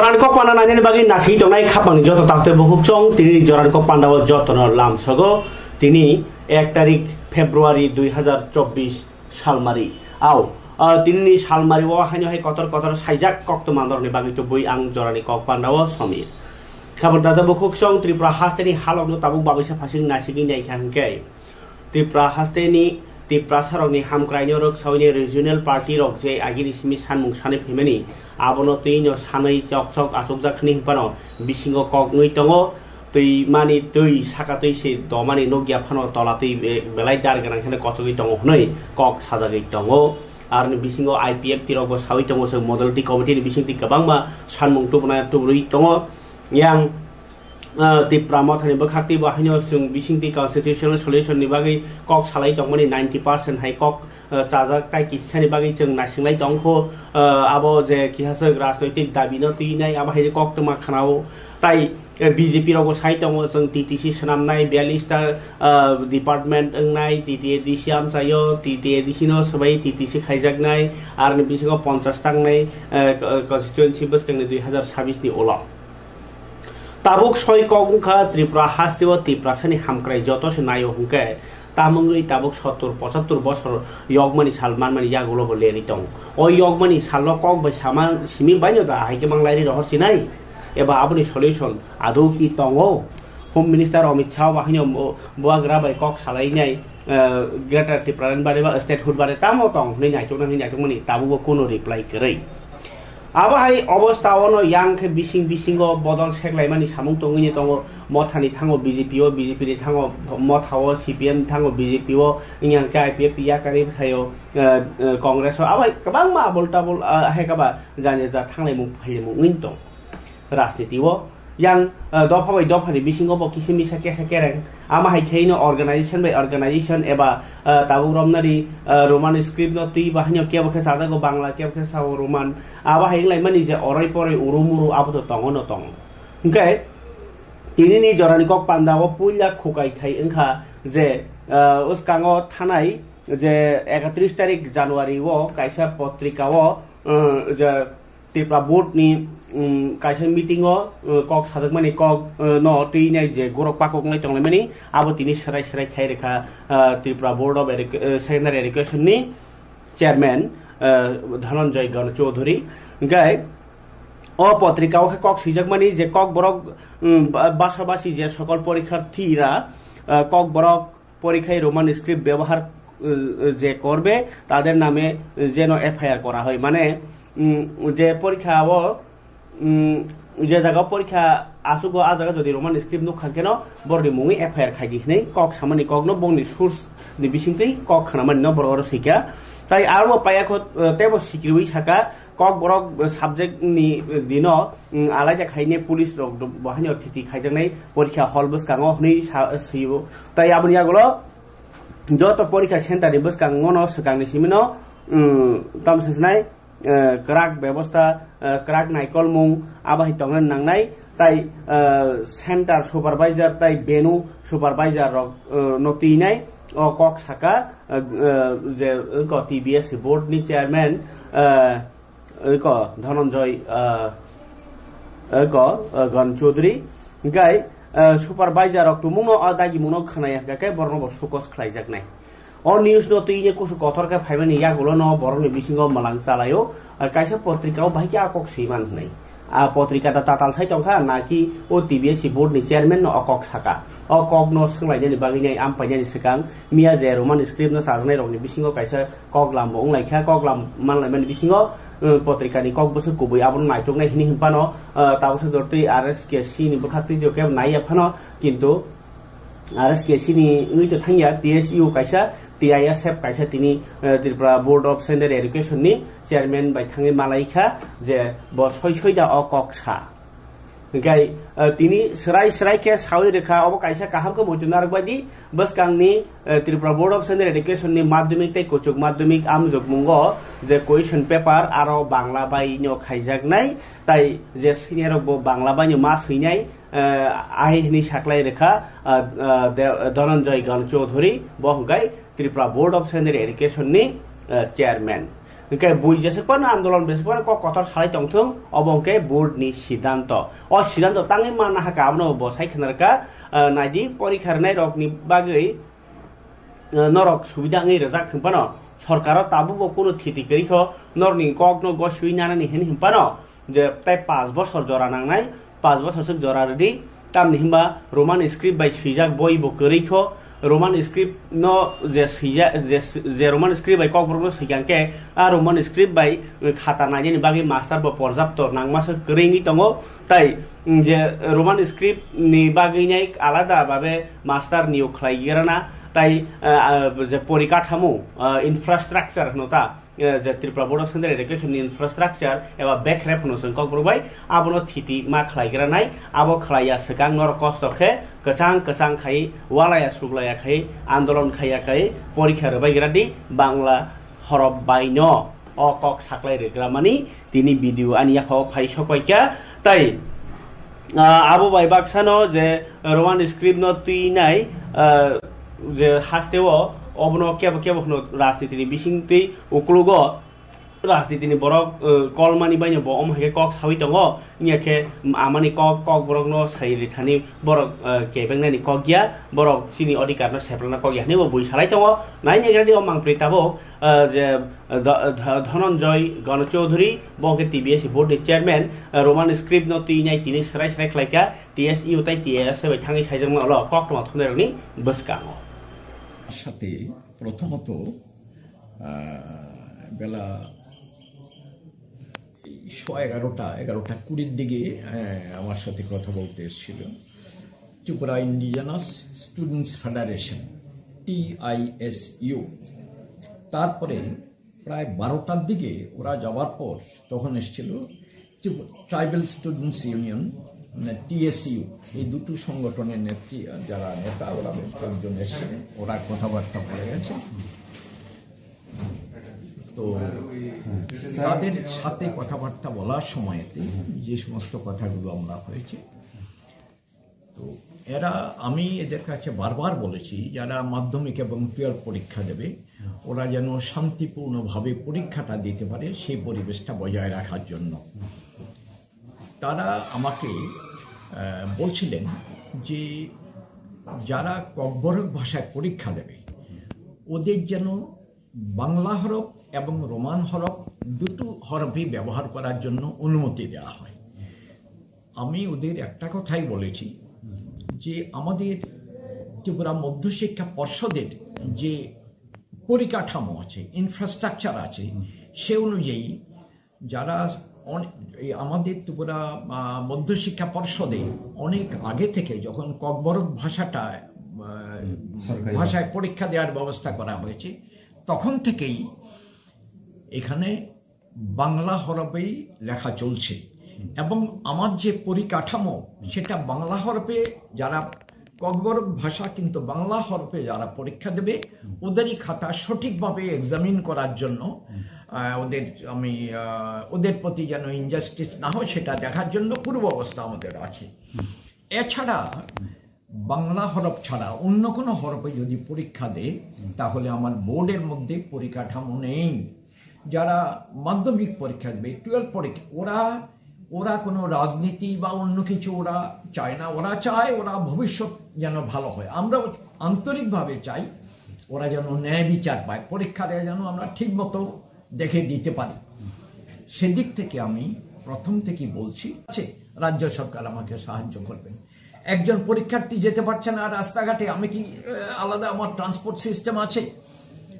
জরান cock পান্ডা নাইনি বাকি নাসি টংনাই খাপাং যত তাকতে বহুক চং তিনি জরান কক পান্ডাও যতন লামসগো তিনি 1 তারিখ ফেব্রুয়ারি 2024 সালমারি আও তিনি সালমারি ও হাইনো হাই কতর কতর সাইজাক কক্ত মান্দরনি বাকি তো বই আং জরানি কক পান্ডাও সমীর খাবার দাদা বহুক চং ত্রিপুরা হাস্তেনি হালক তাবুক বাবিসা ফাসিং নাসিগি নাইখাংকে ত্রিপুরা হাস্তেনি ত্রিপুরা সারকনি হামক্राइनि रक सावनि रिजनल पार्टी रक जे आगिरि सिमि सानमुं सानै फेमेनि आबनो तैनो सानै चक चक आसुक जाखनि हिपानो बिसिङो कगनै दङो तै मानि दै साका तैसे दमानि नगिया फानो तलातै बेलाय दार गोनां खाने कचगै दङ हनै कक साजागै दङो आरो बिसिङो आईपीएफ तिरगो सावै दङो जों मडेलिटी कमिटिनि बिसिंति गोबांमा सानमुं तुबना तुबरै दङ यां ত্রিপুরা मथानि बखाक्ति बाहायनो जों बिसिंति कन्स्टिट्यूशनल सल्यूशननि बागै कक सालाय दंमोनि 90% हाय कक चाजाक ताइ किसानि बागै जों नासिंलाय दंखो आबो जे किहासो राजनैतिक दाबिनो तुइनाय आबो हाय कक तमा खानाव ताइ बीजेपी रगो साइ दङ जों टीटीसी सनामनाय 42 टा डिपार्टमेन्ट ओंनाय टीटीएडीसी आम जायो टीटीएडीसी नो सबै टीटीसी खायजाकनाय आरो बिसिङो 50 टांनाय कन्स्टिट्यूएन्सि बसखांनि 2026 नि ओला ताबुक सय कगुखा त्रिपुरा हास्तिव त्रिपुरा सानि हामक्राइ जतस नायो हुंके तामुंगै ताबुक 70-75 बছর यगमनि सालमान मानि यागुलो लेरि दं ओ यगमनि साल कग बाय सामान सिमि बायनो दा हाइके मंगलारि रहसि नाय एबा आबनि सल्यूशन आदौ कि दंगो होम मिनिस्टार अमित शाह बाहिनो बुआग्रा बाय कक सालायनाय ग्रेटर त्रिपुरानि बारे बा स्टेटहुड बारे तामो दं नै नायथमनि ताबुबो कोनो रिप्लाइ गरै आबाहाय अवस्थावनो यांखे बिसिंगो बदल सेगलायमानि सामुं तंगिनि दङ मथानि थाङो बीजेपीओ बीजेपीनि थाङो मथावो सीपीएम थाङो बीजेपीओ इंयानके आईपीएफ याकारि थायो कांग्रेस आबाय गोबां मा बोलताबोल हेकाबा जाने जा थांलायमुं फैलेमुं उइन दं राजनीतिओ yang दफा बाय दफानि बिसिंगो बकिसिमिसा केसा केरें आमाहाय खेइनो अर्गानाइजेशन बाय अर्गानाइजेशन एबा ताबु रमनारि रोमान स्क्रिप्ट न तुइ बाहायनो केबखे सादागो बांला केबखे साव रोमान आबाहाय लाइमानि जे अराय परै उरुमुरु आबो तंग न तंग ओंखाय तिनिनि जरानि कक पान्दाव पुइला खुकाय थाय ओंखा जे उसकांगो थानाय जे 31 तारिख जानुवारि वो कायसा पत्रिकाव जे त्रिपुरा बोर्डनि कायसा मिटिंग कक साजकमानि कक न तुइनाय जे गरक पाककनाय तंलायमानि आबो तिनि सराय सराय खायरेखा त्रिपुरा बोर्ड अफ सेकेन्डारि एडुकेशननि चेयरमैन धनंजय गण चौधरी गाय अ पत्रिकाव कक सिजकमानि जे कक बरक बासाबासि जे सकल परीक्षार्थीरा कक बरक परीक्षाय रोमान स्क्रिप्ट व्यवहार जे करबे तादेर नामे जेन एफआईआर करा হয় মানে যে পরীক্ষা যে জায়গা পরীক্ষা আসুগো আ জায়গা যদি রোমান স্ক্রিপ্ট নুখা কেন বড়ি মুঙি এফআইআর খাইগি নাই কক সামানি কক ন বংনি সোর্স नि बिसिंतै কক खानामानि न बर सिका তাই आरो पायाखो तेबो सिकिरुइ साका কক बरक साबजेक्ट नि दिन आलाजा खाइने पुलिस रक बहानि अतिथि खाइजनाय परीक्षा हल बसकाङो नै सइयो ताई आबनि आगलो जत परीक्षा सेन्टार नि बसकाङो न सकांनि सिमिनो तमसेसनाय क्राक व्यवस्था क्राक नाइकल मुं आबाहि तंगन नांनाय ताई सेंटर सुपारवाइजर ताई बेनु सुपारवाइजर नतिनाय अ कक साका जे क टीबीएस बोर्ड नि चेयरमैन क धनंजय क गण चौधरी गाय सुपारवाइजर अक मुंग अदागि मुंग खनाया गाके बरनो सुकस खलाइजाकनाय अ न्यूज न तुइने कुसु कथरका फाइमानि यागुलो न बरनो बिसिङो मलां चालायो कायसा पत्रिकाव बाहिके आकक सैमान नै आ पत्रिका ता ताताल साइ तंखा नाकि ओ टीबीएस बोर्ड नि चेयरमैन न अकक साका अकक न संलायनि बागिनै आमपायनि सिगां मिया जे रोमान स्क्रिप्ट न साजनाय रंनि बिसिङो कायसा कगलाम बंलाइखा कगलाम मानलायमानि बिसिङो पत्रिकानि कक बसु गुबै आबन नायथकनाय हिनि हिपानो तावसो दरतै आरएसकेसी नि बखाति जो केब नाय फानो किन्तु आरएसकेसी नि उइतो थांया टीएसयू कायसा टीआईएसएफ कायसा तिनी Tripura board of secondary education नि चेयरमैन बाय थाङै मालाइखा जे ब सयदा अ ककसा गाय तिनी सराय सराय के सावै रेखा अब कायसा काहामको मोजुनार बायदि बसकांनि Tripura board of secondary education नि माध्यमिक तै कोचुक माध्यमिक आम जगमुंगो जे क्वेश्चन पेपर आरो बांला बायनो खाइजाकनाय ताई जे सिनियर बांला बायनो मा सैनाय आहिनि साख्लाय रेखा धनंजय गण चौधरी बहगाय Tripura board of secondary education नि चेयरमैन ओंके बुई जेसेबां आन्दोलन बेसेबां कथर सालाय तंथों अबंके बोर्डनि सिद्धांत अ सिद्धांत तांनि माना हाका आबनो बसाय खनारका नायदि परीक्षा नाय रकनि बागै नरक सुबिदा ngै रजाक खंपानो सरकार ताबुबो कोनो थिति करिखो नरनि ककनो गसुइ नानानि हेन हिंपानो जे ताय 5 बছর जरा नांनाय 5 বছরसो जरा रेडी तामनि हिंबा रोमान स्क्रिप्ट बाय सुइजाक बयबो करिखो रोमान स्क्रिप्ट नो जे सुइजा जे रोमान स्क्रिप्ट बाय ककबरनो सिगांके आ रोमान स्क्रिप्ट बाय खाता नायनि बागै मास्टार बो पर्याप्त नांमासो करिङि दङो ताई जे रोमान स्क्रिप्ट नि बागै नाय आलादा भाबे मास्टार नियोग खालायगिराना ताई जे परिकाठामो इनफ्रास्ट्राक्चार होनोता जे Tripura board of secondary education infrastructure एबा बेकरेप होनो जों ककबरबाय आबनो थिति मा खालायग्रानाय आबो खालाया सगां नर कस्तखे कचां खाय वालाया सुगलाया खाय आन्दोलन खायाखै परीक्षा रबायग्रादि बांला हरफ बायनो अ कक साख्लाय रेग्रामानि तिनि भिडिअ आनिया फाव फाइसपायका ताई आबो बाय बाक्सानो जे रोमान स्क्रिप्ट न तुइनाय जे हास्तेव अबनो केबो होनो राजनीतिनि बिसिंति उक्लुगो राजनीतिनि बरक कलमानि बायनो ब अमहाके कक सावि दङ इयाके आमानि कक बरकनो साइरि थानि बरक केबेंनानि कक गया बरक सिनि अधिकारनो सेप्लाना कक यानि बो बुइ सालाय दङ नायनि ग्रादि अमांप्रिताबो जे धनन्जय गणचौधुरी बंके टीबीएस बोर्डनि चेयरमैन रोमान स्क्रिप्ट न तिनाय तिनि सराय खालायका टीएसयू ताय टीएस बाय थाङै साइजों अल कक न थनेरनि बसकाङो সাথে প্রথমত বেলা 11:20 দিকে আমার সাথে কথা বলতে এসেছিল Tripura indigenous students federation TISU তারপরে প্রায় 12টার দিকে ওরা যাওয়ার পর তখন এসেছিল ট্রাইবাল স্টুডেন্টস ইউনিয়ন TSU এই দুটো সংগঠনের নেত্রী যারা নেতা ওরা কয়েকজন এসেছিলেন ওরা কথাবার্তা বলে গেছে তো তাদের সাথে কথাবার্তা বলার সময়তে যে সমস্ত কথাগুলো আমরা হয়েছে তো এরা আমি এদের কাছে বারবার বলেছি যারা মাধ্যমিক এবং 12 পরীক্ষা দেবে ওরা যেন শান্তিপূর্ণভাবে পরীক্ষাটা দিতে পারে সেই পরিবেশটা বজায় রাখার জন্য তারা আমাকে বলছিলেন যে যারা ককবরক ভাষায় পরীক্ষা দেবে ওদের যেন বাংলা হরফ এবং রোমান হরফ দুটো হরফই ব্যবহার করার জন্য অনুমতি দেওয়া হয় আমি ওদের একটা কথাই বলেছি যে আমাদের ত্রিপুরা মধ্যশিক্ষা পর্ষদের যে পরিকাঠামো আছে ইনফ্রাস্ট্রাকচার আছে সে অনুযায়ী যারা আমাদের ত্রিপুরা মধ্যশিক্ষা পর্ষদে অনেক আগে থেকে যখন ককবরক ভাষায় পরীক্ষা দেওয়ার ব্যবস্থা করা হয়েছে তখন থেকেই এখানে বাংলা হরফেই লেখা চলছে এবং আমার যে পরিকাঠামো সেটা বাংলা হরফে যারা ককবরক ভাষা কিন্তু বাংলা হরফে যারা পরীক্ষা দেবে ওদেরই খাতা সঠিকভাবে এক্সামিন করার জন্য ওদের প্রতি যেন ইনজাস্টিস না হয় সেটা দেখার জন্য পূর্ব অবস্থা আমাদের আছে এছাড়া বাংলা হরফ ছাড়া অন্য কোনো হরফে যদি পরীক্ষা দেয় তাহলে আমার বোর্ডের মধ্যে পরিকাঠামো নেই যারা মাধ্যমিক পরীক্ষা দেবে 12 পরীক্ষা ওরা কোনো রাজনীতি বা অন্য কিছু ওরা চায় না ওরা চায় ওরা ভবিষ্যৎ যেন ভালো হয় আমরা আন্তরিকভাবে চাই ওরা যেন ন্যায় বিচার পায় পরীক্ষাটা যেন আমরা ঠিক মতো দেখে দিতে পারি সেদিক থেকে আমি প্রথম থেকেই বলছি রাজ্য সরকার আমাকে সাহায্য করবেন একজন পরীক্ষার্থী যেতে পারছে না রাস্তাঘাটে আমি কি আলাদা আমার ট্রান্সপোর্ট সিস্টেম আছে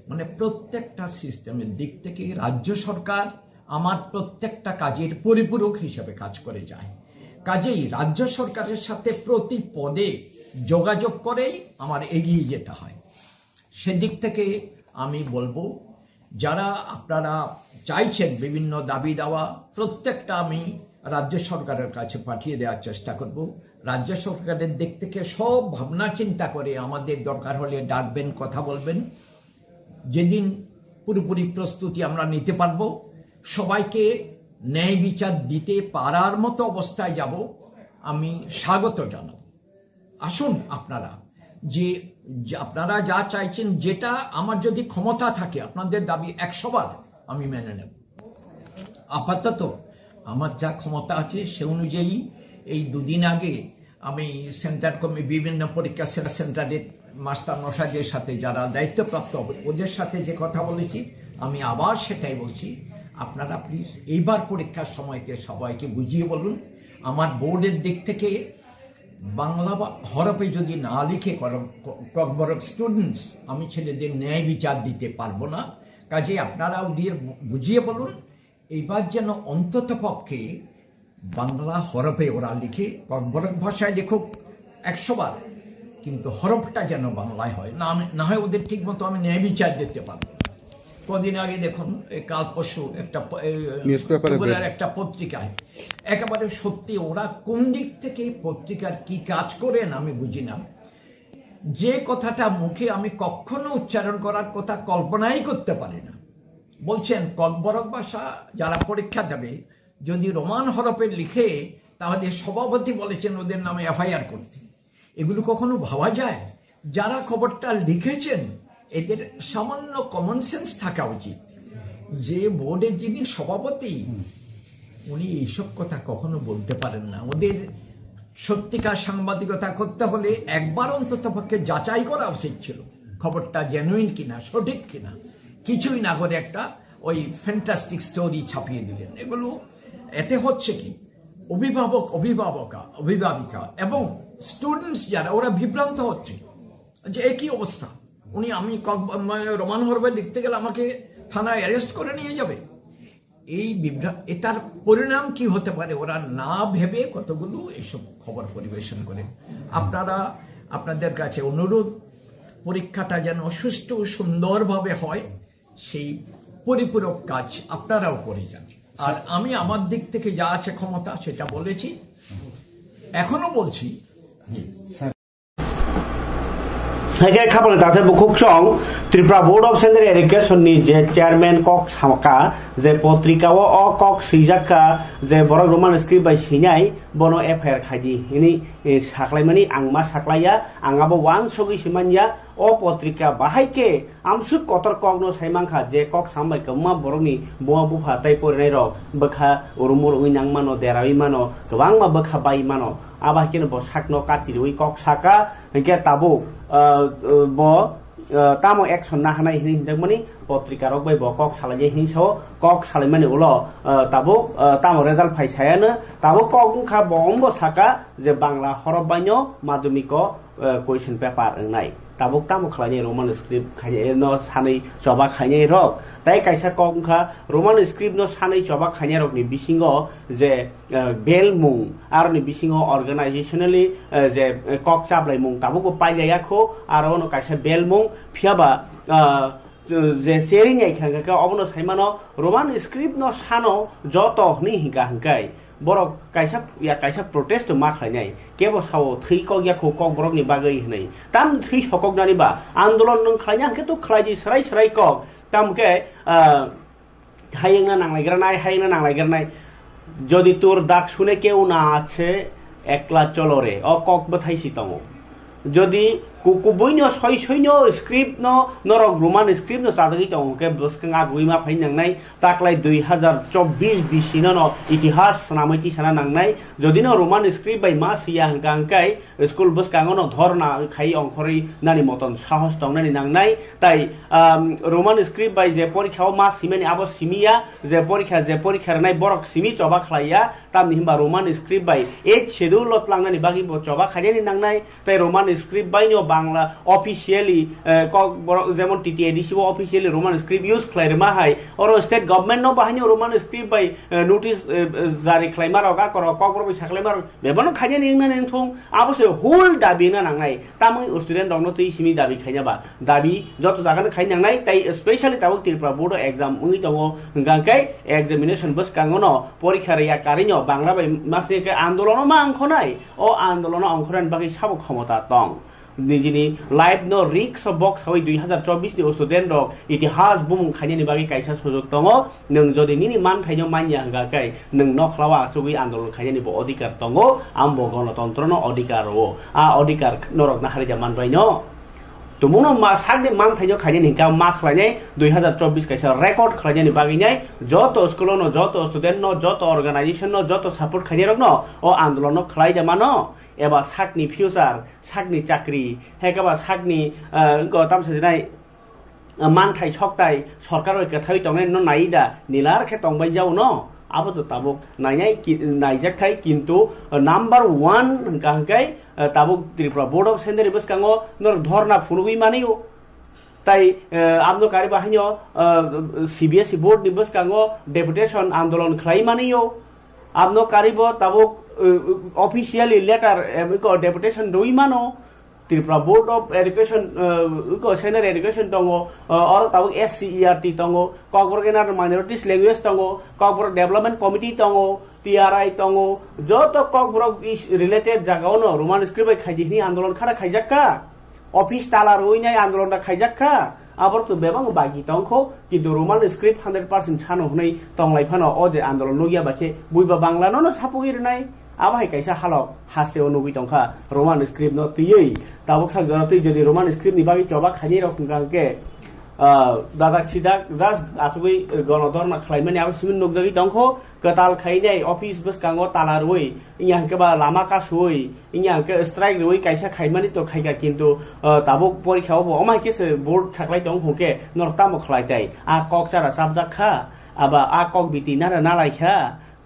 মানে প্রত্যেকটা সিস্টেমের দিক থেকে রাজ্য সরকার আমার প্রত্যেকটা কাজের পরিপূরক হিসেবে কাজ করে যায় কাজেই রাজ্য সরকারের সাথে প্রতি পদে যোগাযোগ করেই আমার এগিয়ে যেতে হয় সেদিক থেকে আমি বলবো যারা আপনারা চাইছেন বিভিন্ন দাবি দেওয়া প্রত্যেকটা আমি রাজ্য সরকারের কাছে পাঠিয়ে দেওয়ার চেষ্টা করব রাজ্য সরকারের দিক থেকে সব ভাবনা চিন্তা করে আমাদের দরকার হলে ডাকবেন কথা বলবেন যেদিন পুরোপুরি প্রস্তুতি আমরা নিতে পারবো সবাইকে ন্যায় বিচার দিতে পারার মতো অবস্থায় যাব আমি স্বাগত জানাব আসুন আপনারা যে আপনারা যা চাইছেন যেটা আমার যদি ক্ষমতা থাকে আপনাদের দাবি 100 বার আমি মেনে নেব আপাতত আমার যা ক্ষমতা আছে সে অনুযায়ী এই দুদিন আগে আমি বিভিন্ন পরীক্ষা সেন্টারের মাস্টার মশাইদের সাথে যারা দায়িত্বপ্রাপ্ত হবে ওদের সাথে যে কথা বলেছি আমি আবার সেটাই বলছি, আপনারা প্লিজ এইবার পরীক্ষার সময়কে সবাইকে বুঝিয়ে বলুন। আমার বোর্ডের দিক থেকে বাংলা হরফে যদি না লিখে ককবরক স্টুডেন্টস আমি ছেলেদের ন্যায় বিচার দিতে পারবো না। কাজে আপনারা ওদের বুঝিয়ে বলুন এইবার যেন অন্তত পক্ষে বাংলা হরফে ওরা লিখে, ককবরক ভাষায় লেখুক 100 বার, কিন্তু হরফটা যেন বাংলায় হয়, না হয় ওদের ঠিক মতো আমি ন্যায় বিচার দিতে পারবো। কদিন আগে দেখুন কাল পরশু একটা পত্রিকায় একেবারে সত্যি ওরা কোন দিক থেকে পত্রিকার কি কাজ করেন আমি বুঝি না, যে কথাটা মুখে আমি কখনো উচ্চারণ করার কথা কল্পনাই করতে পারি না। বলছেন ককবরক ভাষা যারা পরীক্ষা দেবে যদি রোমান হরফে লিখে তাহলে সভাপতি বলেছেন ওদের নামে এফআইআর করতে। এগুলো কখনো ভাবা যায়? যারা খবরটা লিখেছেন এদের সামান্য কমন সেন্স থাকা উচিত। যে বোর্ডের যিনি সভাপতি উনি এইসব কথা কখনো বলতে পারেন না। ওদের সত্যিকার সাংবাদিকতা করতে হলে একবার অন্তত পক্ষে যাচাই করা উচিত ছিল খবরটা জেনুইন কিনা, সঠিক কিনা। কিছুই না করে একটা ওই ফ্যান্টাস্টিক স্টোরি ছাপিয়ে দিলেন। এগুলো এতে হচ্ছে কি অভিভাবিকা এবং স্টুডেন্টস যারা ওরা বিভ্রান্ত হচ্ছে যে একই অবস্থা, আমি রোমান হরফে লিখতে গেলে আমাকে থানায় অ্যারেস্ট করে নিয়ে যাবে। এটার পরিণাম কি হতে পারে ওরা না ভেবে কতগুলো এইসব খবর পরিবেশন করে। আপনাদের কাছে অনুরোধ পরীক্ষাটা যেন সুষ্ঠু সুন্দরভাবে হয়, সেই পরিপূরক কাজ আপনারাও করে যান। আর আমি আমার দিক থেকে যা আছে ক্ষমতা সেটা বলেছি, এখনো বলছি। খাবার তাতে বুকুকচং ত্রিপুরা বোর্ড অফ সেকেন্ডারি এডুকেশনनि যে চেয়ারম্যান কক সামকা যে পত্রিকাও অ কক সিজাকা যে বড় রোমান স্ক্রিপ্ট বাই সিনাই বনো এফআইআর খাইদি ইনি সাকলাইমানি आंमा साकलाया आंगाबो वान सगि सिमानिया अ पत्रिका बाहायके आमसु कतर कगनो साइमांखा जे कक सामबाय कमा बरनि बुआ बुफा ताइ परिनाय रक बखा उरुमुर उइ नांमानो देरावि मानो गोबांमा बखा बाय मानो आबाहिकेनो ब साकनो कातिरि उइ कक साका के ताबो ब तामो एक्शन ना हानाय हिनि हिनजाकमानि पत्रिका रक बाय ब कक सालाय हिनि साव कक सालायमानि उलो ताबो तामो रिजाल्ट फाइसायानो ताबो कक बंबो साका जे बांला हरफ बायनो माध्यमिक क्वेश्चन पेपर नाय ताबुक तामो खालायनाय रोमान स्क्रिप्ट खायनाय न सानै जबा खायनाय रक ताइ कायसा कखा रोमान स्क्रिप्ट न सानै जबा खायनाय रकनि बिसिङो जे बेल मुं आरो नि बिसिङो अर्गानाइजेशनली जे कक चाबलाय मुं ताबुको पाइलायाखो आरो न कायसा बेल मुं फियाबा जे शेयरिंग आइखांगा अबनो साइमानो रोमान स्क्रिप्ट न सानो जत नि हिगा हंगाय बरक कायसा प्रोटेस्ट मा खायनाय केबो साव थै कगियाखौ कक बरकनि बागै हनै ताम थै सकगनानि बा आन्दोलन नों खायना के तो खायदि सराय कक तामके हायना नांलायग्रानाय যদি তোর ডাক শুনে কেউ না আছে একলা চলো রে অ কক বথাইছি তমো যদি कुकुबुइनो सैसैनो स्क्रिप्ट नरक रोमान स्क्रिप्ट चादगी तंके बसखंगा गुइमा फाइन नांनाय ताकलाय 2024 बिसिनो न इतिहास नामैति साना नांनाय जदिनो रोमान स्क्रिप्ट बाय मा सिया हंकांकाय स्कुल बसखांगो न धरना खाइ अंखरि नानि मतन साहस तंनानि नांनाय ताइ रोमान स्क्रिप्ट बाय जे परीक्षाव मा सिमेनि आबो सिमिया जे परीक्षा नाय बरक सिमि चबा खलाया तामनि हिमबा रोमान स्क्रिप्ट बाय 8 शेड्यूल लतलांनानि बागि चबा खायनि नांनाय ताइ रोमान स्क्रिप्ट बायनो बांला ऑफिशियली जेमन TTADC officially Roman script use खालायमा हाय और स्टेट गवर्नमेंट नो बाहायनो रोमान स्क्रिप्ट बाय नोटिस जारि खालायमा रगा कर कबर बाय साखलायमा बेबनो खायने निंना नेंथुं आबोसे होल दाबि ना नांनाय तामै स्टुडेंट दंनो तै सिमि दाबि खायनाबा दाबि जत जागानो खाय नांनाय ताइ specially Tabo Tripura board exam उनि दंगो गांकाय एग्जामिनेशन बस कांगनो परीक्षा रिया कारिनो बांला बाय मासे के आंदोलन मा अंखनाय ओ आंदोलन अंखरान बागै साबो क्षमता दं निजिनि लाइफ नो रिक्स बक्स हय 2024 नि स्टुडेंट रक इतिहास बुमुं खायनि बागै कायसा सुजुग दङ नों जदि निनि मान थाइनो मानिया हगाकाय नों नखलावा सुगि आन्दोलन खायनि बो अधिकार दङ आमबो गणतन्त्र नो अधिकार ओ आ अधिकार नरक ना हारि जामान बायनो तुमुनो मा सागनि मान थाइजो खाइनि हिंका मा खलायनाय 2024 कैसा रेकर्ड खलायनायनि बागैनाय जत स्कुल न जत स्टुडेन्ट न जत अर्गानाइजेशन न जत सपोर्ट खाइनि रक न ओ आन्दोलन खलाय दे मानो एबा सागनि फ्यूचर सागनि चाकरी हेकाबा सागनि गताम सजिनाय मान थाइ सकताय सरकार कथाय तंनाय न नाइदा निलार खे तंबाय जाव न आबो ताबुक नायजाखाय किन्तु नाम्बार 1 हंकाय ताबुक त्रिपुरा बोर्ड ऑफ सेंडरी बसकांगो नर धरना फुनुबि मानियो ताई आमनो कारी बाहिनो सीबीएसई बोर्ड नि बसकांगो डेपुटेशन आंदोलन खलाय मानियो आमनो कारिबो ताबुक ऑफिशियली लेटर को डेपुटेशन दोइ मानो त्रिपुरा बोर्ड ऑफ एजुकेशन को सेंट्रल एजुकेशन दंगो और ताबुक एससीईआरटी दंगो कॉकबोर गेनार माइनॉरिटीज लैंग्वेज दंगो कॉकबोर डेवलपमेंट कमिटी दंगो टीआरआई दंगो जो तो कॉकबोर रिलेटेड जगह न रोमान स्क्रिप्ट खाइजिनि आंदोलन खारा खाइजाक्का ऑफिस ताला रोइनाय आंदोलन खाइजाक्का आबर तो बेबां बागी तंखो किन्तु रोमान स्क्रिप्ट 100% सानो हुनै तंलाइफानो अजे आंदोलन नगिया बाखे बुइबा बांलानो न सापुगिरनाय आबाहाय कैसा हालक हास्टेव नुगै दंखा रोमान स्क्रिप्ट न तियै ताबुक सागजन ति जदि रोमान स्क्रिप्ट नि बागै चबा खानि रखम गाके दादा सिदा जास आसुगै गणधर्म खलायमानि आबो सिमिन नगजगै दंखो कताल खाइनाय ऑफिस बस कांगो ताला रोइ इया हंकेबा लामा का सुइ इया हंके स्ट्राइक रोइ कैसा खाइमानि तो खाइगा किन्तु ताबुक परीक्षाव अमाय केसे बोर्ड थाखलाय दं होके नरता म खलायताय आ ककचारा साबजाखा आबा आ कक बिति नारा नालायखा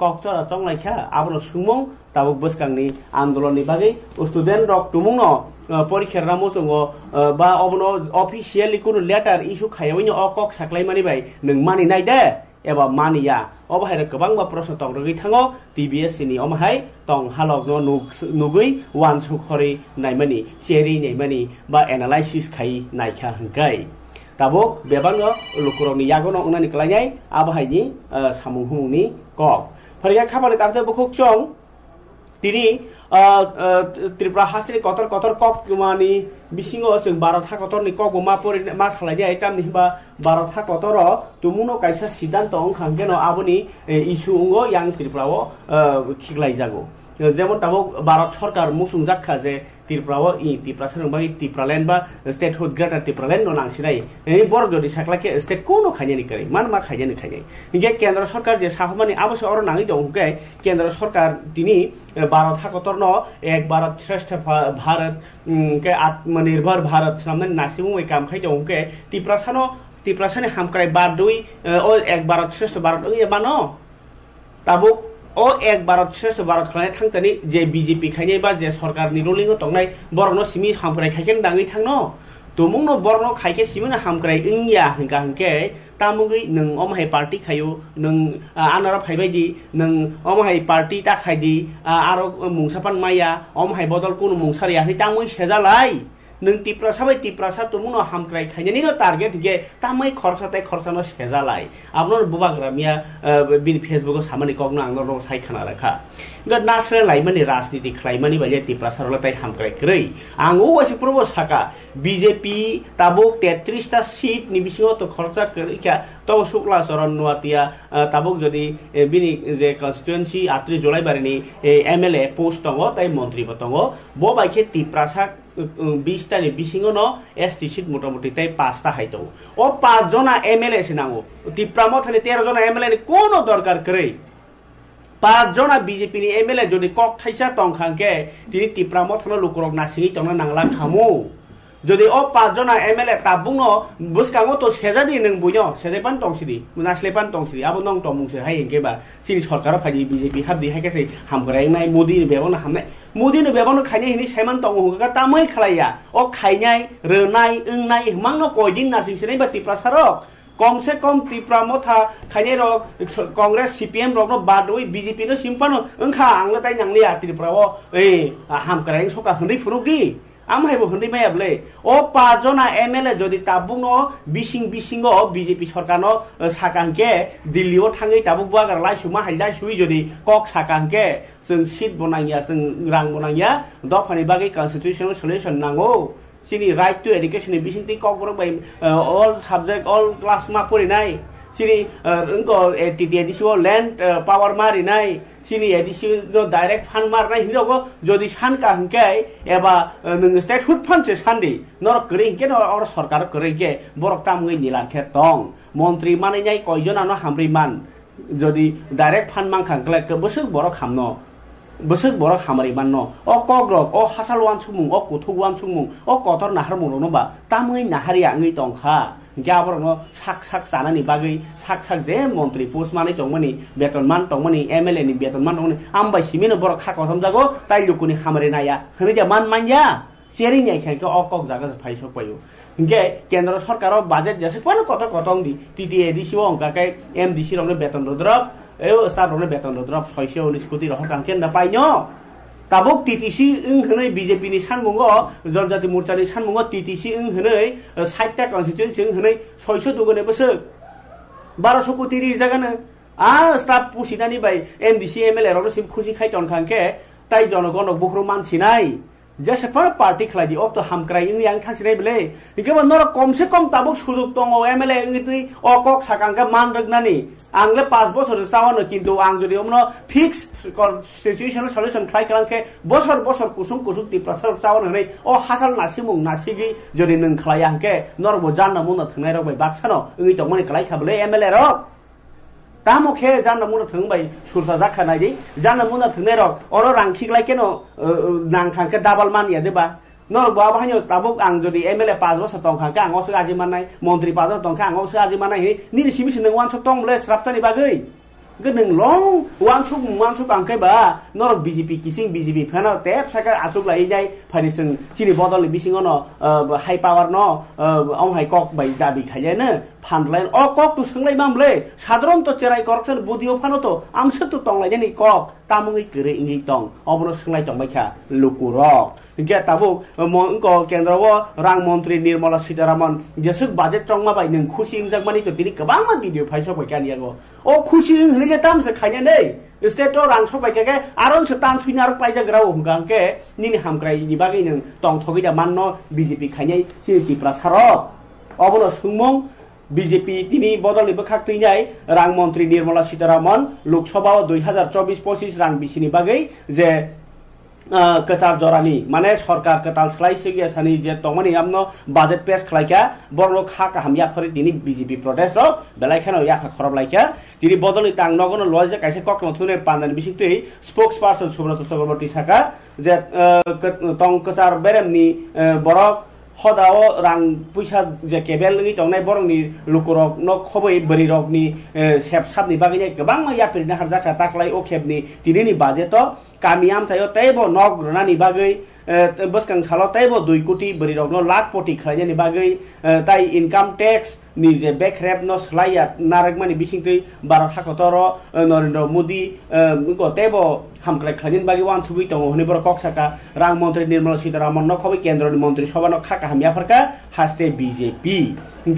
ककचारा चंलायखा आबो सुमं ताबुक बसकांनि आंदोलननि बागै स्टुडेन्ट रक तुमुंग परीक्षा रामोसंगो बा अबनो ऑफिशियली कुनु लेटर इशू खायावैनो अकक साख्लायमानि बाय नों मानिनाय दे एबा मानिया अबाहाय गोबां बा प्रश्न दं रगै थाङो टीबीएससी नि अमाहाय तं हालक न नुगै वान सुखरि नायमानि सेरि नायमानि बा एनालाइसिस खाइ नायखा हंकाय ताबुक बेबांनो लुकुरनि यागनो उनानि क्लायनाय आबाहायनि सामुहुंनि कक फरिया खामानि ताते बखुक चं तिनि त्रिपुरा हासिनि कतर कतर कक मानि बिसिङो जों 12 था कतरनि कक मा परि मा सालायदि आइटामनि बा 12 था कतर तुमुनो कायसा सिद्धांत अंखांगेनो आबनि इशू उंगो यां त्रिपुराओ खिगलाय जागो जेमन ताबो भारत सरकार मुसुं जाखा जे त्रिपुराओ त्रिपुरा सरंबागि त्रिपुरालैंड बा स्टेट हुड ग्रेटर त्रिपुरालैंड नो नांसिनाय ए बर जदि साखलाके स्टेट कोनो खायनि करे मान मा खायनि खायनि इगे केंद्र सरकार जे साहमानि आबस और नांगि दंके केंद्र सरकार तिनि 12 था कतर एक भारत श्रेष्ठ भारत के आत्मनिर्भर भारत सामने नासिमु काम खाय दंके त्रिपुरासानि हामक्राय बादुइ ओ एक भारत श्रेष्ठ भारत ए मानो ताबुक ओ एक भारत श्रेष्ठ भारत खानाय थांतनि जे बीजेपी खायनाय बा जे सरकार नि रुलिंग तंनाय बरनो सिमि हामक्राय खायकेन दाङै थांनो तुमुंनो बरनो खायके सिमिन हामक्राय इंया हंका हंके तामुगै नों अमहाय पार्टी खायो नों आनारा फायबायदि नों अमहाय पार्टी ता खायदि आरो मुंसापान माया अमहाय बदल कुनु मुंसारिया है तामुय सेजालाय नों तिप्रासा तुमुनो हामक्राय खायनायनि न टार्गेट गे तामै खरसानो सेजालाय आपनो बुबाग्रामिया बिन फेसबुक सामानि कगनो आंनो सायखाना राखा गद नासरे लाइमानि राजनीति खलायमानि बाजे तिप्रासारलताय हामक्राय क्रै आंगो वासि प्रबो साका बीजेपी ताबुक 33 ता सीट नि बिसिङो तो खरसा करिका तो शुक्ला चरण नुवातिया ताबुक जदि बिनि जे कन्स्टिट्युएन्सी 8 जुलाई बारिनि एमएलए पोस्ट दङ ताय मन्त्री बतङो बो बाइखे तिप्रासा 20 तानि बिसिङो न एसटी सीट मोटामोटी ताय 5 ता हाइतो ओ 5 जना एमएलए सिनांगो तिप्रामो थाले 13 जना एमएलए नि कोनो दरकार करै 5 जना बीजेपी नि एमएलए जदि कक थाइसा तंखांके तिनि तिप्रामो थानो लुकुरक नासिङि तंना नांला खामु जदि ओ 5 जना एमएलए ताबुङो बुसकाङो तो सेजादि नों बुयो सेजेपान तंसिदि नासलेपान तंसिदि आबो नंग तमुंसे हाय हेंकेबा सिनि सरकार फादि बीजेपी हाबदि हायकेसै हामग्रायनाय मोदी बेबन हामनाय मोदी ने बेबन खायनाय हिनि सायमान तंगो हुगा तामै खलाया ओ खायनाय रोनाय ओंनाय मांनो कयदिन नासिंसनै बा तिप्रासारक कम से कम त्रिपुरा मथा खायने रक कांग्रेस सीपीएम रक न बादोय बीजेपी न सिम्पानो ओंखा आंनो ताय नांलिया त्रिपुराओ ए हामग्राय सका हनै फुरुगि आमहायबो हनै मायाबले ओ 5 जना एमएलए जदि ताबुनो बिसिङो बीजेपी सरकारनो साकांके दिल्लीयाव थाङै ताबु बागार लाइसुमा हायदा सुइ जदि कक साकांके जों सीट बनाया जों रां बनाया दफानि बागै कन्स्टिट्यूशनल सल्यूशन नांगौ सिनि राइट टू एजुकेशन बिसिंति कक बाय अल सब्जेक्ट अल क्लास मा फरायनाय sini TTDC land power mari nai sini ADC direct fund mar nai hinjo jodi san ka hingkai eba nung state hood fund se sandi norok kre hingke or sarkar kre ke borok tam ngai nilan khe tong মন্ত্রী মানে যাই কয়জন আনো হামরি মান যদি direct fund মান খাংকলে বসুক বড় খামনো বসুক বড় খামারি মান ও কগ্রক ও হাসালওয়ান সুমুং ও কুথুগওয়ান সুমুং ও কতর নাহার মুনো বা তামৈ নাহারিয়া ngै tongkha gaborno sak sak janani bagui sak sak je মন্ত্রী পোস্ট মানে tongmani বেতনমান tongmani MLA ni বেতনমান tongmani আমবাই Cimino বড় খা কথম জাগো তাই লুকুনি হামারি নায়া হনে যা মান মানয়া সেরি নাই খাইকে অকক জায়গা ফাইসক পাইও ইনকে কেন্দ্র সরকারও বাজেট যেসে কোন কত কতং দি TTADC ও অঙ্কাকে MDC রংনে বেতন রদ্রপ এও স্টাফ রংনে বেতন রদ্রপ 619 কোটি রহ কাংকেন না পাইনো তাবুক TTC ইং হनै BJP ni সানমুঙ্গ জনজাতি মোর্চানি সানমুঙ্গ TTC ইং হनै 60টা কনস্টিটিউয়েন্সি ইং হनै 600 দুগুনে বসে 1200 কোটি রি জাগানে স্টাফ পুসিনানি বাই MDC MLA রং সিম খুশি খাইতন খাংকে তাই জনগণ বখরু মানসি নাই जैसे पर पार्टी खिलाई अब तो हम कराई इंग यांग थांसी बोले इनके बाद नोरा कम से कम ताबुक सुजुग दङ MLA इंगितुई अकक साकांगा मान रगनानि आंगले 5 बছর चावानो किन्तु आं जदि उमनो फिक्स सिचुएशन सल्युशन ट्राई खालामके बছর बছর कुसुम कुसुम तिप्रसार चावानो नै अ हासाल नासिमुं नासिगि जदि नों खिलाई आंके नरबो जानना मुना थंनाय रबाय बाक्सानो इंगि दंमनि खिलाई खाबले MLA रक तामोखे जानना मुना थंबाय सुरसा जाखानाय दि जानना मुना थंनाय रक अरो रांखिगलाय केनो नांखांके डाबल मान यादेबा नर बाबा हायो ताबुक आं जदि MLA 5 বছর तंखांके आंगो सो आजि माननाय मन्त्रि 5 बছর तंखा आंगो सो आजि माननाय निरि सिमिस नों वान सो तंले स्रापतानि बागै गनों लं वान सो आंके बा नर BJP किसिं BJP फेनो टेप साका आसुक लाई जाय फारिसों चिनि बदल बिसिङनो हाई पावर न औ हाई कक बाय दाबि खायनो फानलाइन अ कक तु सोंलाय मामले साधारण तो चेराय करक्सन बुदियो फानो तो आमसो तो तंलाय नि कक तामुङै गरे इंगि तंग अबनो सोंलाय तंबायखा लुकुरक इनके ताबुक मंको केन्द्रव रां मन्त्री निर्मला सीतारामन जेसुक बाजेट चंगमा बाय नों खुशी इंजाकमानि तो तिनि गोबां मा भिडियो फाइसो बायकानियागो अ खुशी हने जे तामसे खायने नै स्टेट रां सबायकाके आरन से तान सुइनार पाइजाग्राव हुगांके निनि हामक्राय नि बागै नों तंग थगिदा माननो BJP खायनाय सिति प्रसारक अबनो सुंमं BJP তিনি বদলি বখাকতৈ যাই রাং মন্ত্রী নির্মলা সীতারামন লোকসভা 2024-25 রাং বিসিনি বাগৈ যে कचार जरानी माने सरकार कताल स्लाइसे गेसानी जे तंगमनि आमनो बाजेट पेश खलाइका बरनो खा काहामिया फरि दिनि BJP प्रदेश रो बेलायखानो याखा खरब लाइका दिनि बदलि तां नगन लजे काइसे ककनो थुने पानदान बिसिंतै स्पोक्स पर्सन सुब्रत चक्रवर्ती साका जे तंग कचार बेरेमनि बरक हदाओ रां पैसा जे केबेल नङि तंनाय बरंनि लुकुरक न खबै बरिरकनि सेबसाबनि बागै गोबां यापिरना हारजाखा ताकलाय ओखेबनि दिनैनि बाजेट कामियाम थायो तैबो नग रनानि बागै बसकां सालो तैबो 2 कोटी बरिरक न लाख कोटी खायनि बागै ताई इनकाम टैक्स नि जे बेकरेप न स्लाइया नारकमानि बिसिंतै भारत हाकतर नरेन्द्र मोदी गतेबो हामक्राय खायनि बागै वान सुबि दङ हने बर कक्साका रां मन्त्री निर्मला सीतारामन न खबै केन्द्रनि मन्त्री सभा न खाका हामिया फरका हास्ते BJP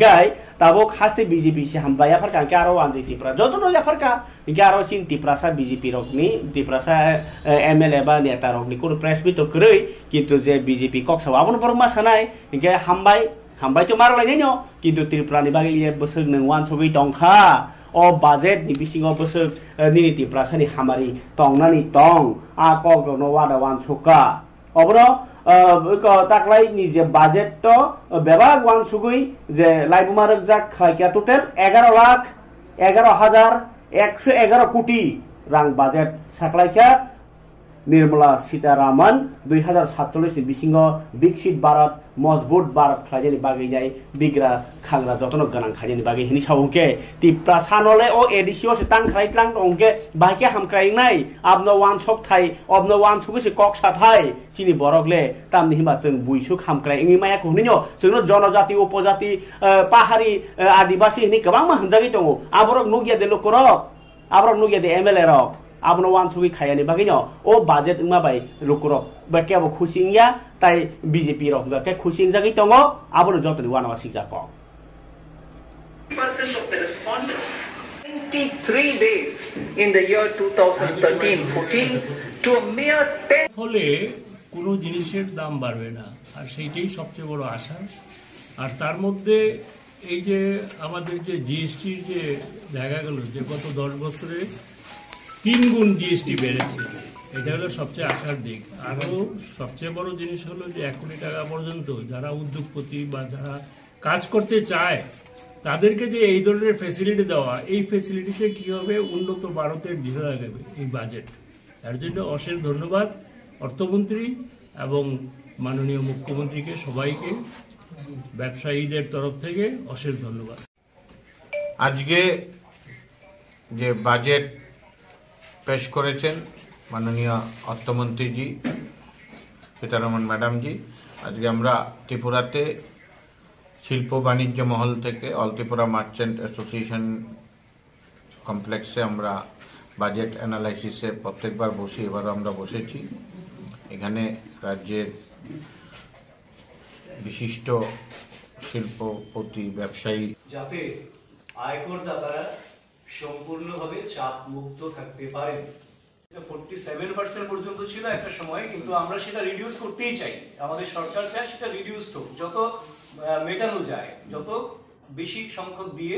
गाय ताबो खास्ते BJP से हमबाया फरका के आरो वान दिप्रा जतनो या फरका गारो चिन तिप्रासा BJP रकनि तिप्रासा MLA बा नेता रकनि कुन प्रेस बि तो करै किन्तु जे BJP कक्सा आबन बरमा सानाय के हामबाय तो मारलाय नैनो किन्तु त्रिपुरानि बागै ये बोसोर नों वान सबै दंखा अ बाजेट नि बिसिङाव बोसोर निनि तिप्रासानि हामारि तंनानि तंग आ कक न वादा वान सका अबनो ताकलाय नि जे बाजेट तो बेबाग वान सुगै जे लाइबुमारक जा खायका टोटल 11,11,111 कोटी रां बाजेट साकलायका निर्मला सीतारामन 2047 नि बिसिङाव विकसित भारत मजबूत भारत खायनि बागै जाय बिग्रा खांग्रा जतन गनां खायनि बागै हिनि सावके तिप्रा सानले ओ एडिसिओ से तां खाय तां दंके बायके हामक्रायनाय आबनो वान सक थाय अबनो वान सुगसे कक साथाय चिनि बरगले तामनि हिमा जों बुइसु हामक्राय इंगि माया कहनिनो जोंनो जनजाति उपजाति पाहारी आदिवासी हिनि गोबां मा हनजागि दङ आबरक नुगिया दे लोकरक आबरक नुगिया दे MLA रक आबनो वान सुगि खायनि बागैनो ओ बाजेट माबाय लोकरक बाकेबो खुसिंया ताई BJP रक के खुसिं जागि दङ आबनो जतनि वानवा सिजाक 90% of the respondents 93 days in the year 2013-14 to a mere 10 ফলে কোনো জিনিসের দাম বাড়বে না আর সেইটাই সবচেয়ে বড় আশা আর তার মধ্যে এই যে আমাদের যে জিএসটির যে দেখা গেল যে গত 10 বছরে 3 গুণ জিএসটি বেড়েছে, এটা হলো সবচেয়ে আশার দিক। আরও সবচেয়ে বড় জিনিস হলো যে 1 কোটি টাকা পর্যন্ত যারা উদ্যোগপতি বা যারা কাজ করতে চায় তাদেরকে যে এই ধরনের ফ্যাসিলিটি দেওয়া, এই ফ্যাসিলিটিতে কি হবে উন্নত ভারতের দিশা লাগাবে এই বাজেট। তার জন্য অশেষ ধন্যবাদ অর্থমন্ত্রী এবং মাননীয় মুখ্যমন্ত্রীকে, সবাইকে, ব্যবসায়ীদের তরফ থেকে অশেষ ধন্যবাদ। আজকে যে বাজেট পেশ করেছেন মাননীয় অর্থমন্ত্রীজি সীতারামন ম্যাডামজি, আজকে আমরা ত্রিপুরাতে শিল্প বাণিজ্য মহল থেকে অল ত্রিপুরা মার্চেন্ট অ্যাসোসিয়েশন কমপ্লেক্সে আমরা বাজেট অ্যানালাইসিসে প্রত্যেকবার বসি, এবারও আমরা বসেছি। এখানে রাজ্যের বিশিষ্ট শিল্পপতি, ব্যবসায়ী, যাতে আয়করদাতারা সম্পূর্ণভাবে চাপ মুক্ত থাকতে পারেন। 47% পর্যন্ত ছিল একটা সময়, কিন্তু আমরা সেটা রিডিউস করতেই চাই। আমাদের সরকার চায় সেটা রিডিউস হোক, যত মেটানো যায়, যত বেশি সংখ্যক দিয়ে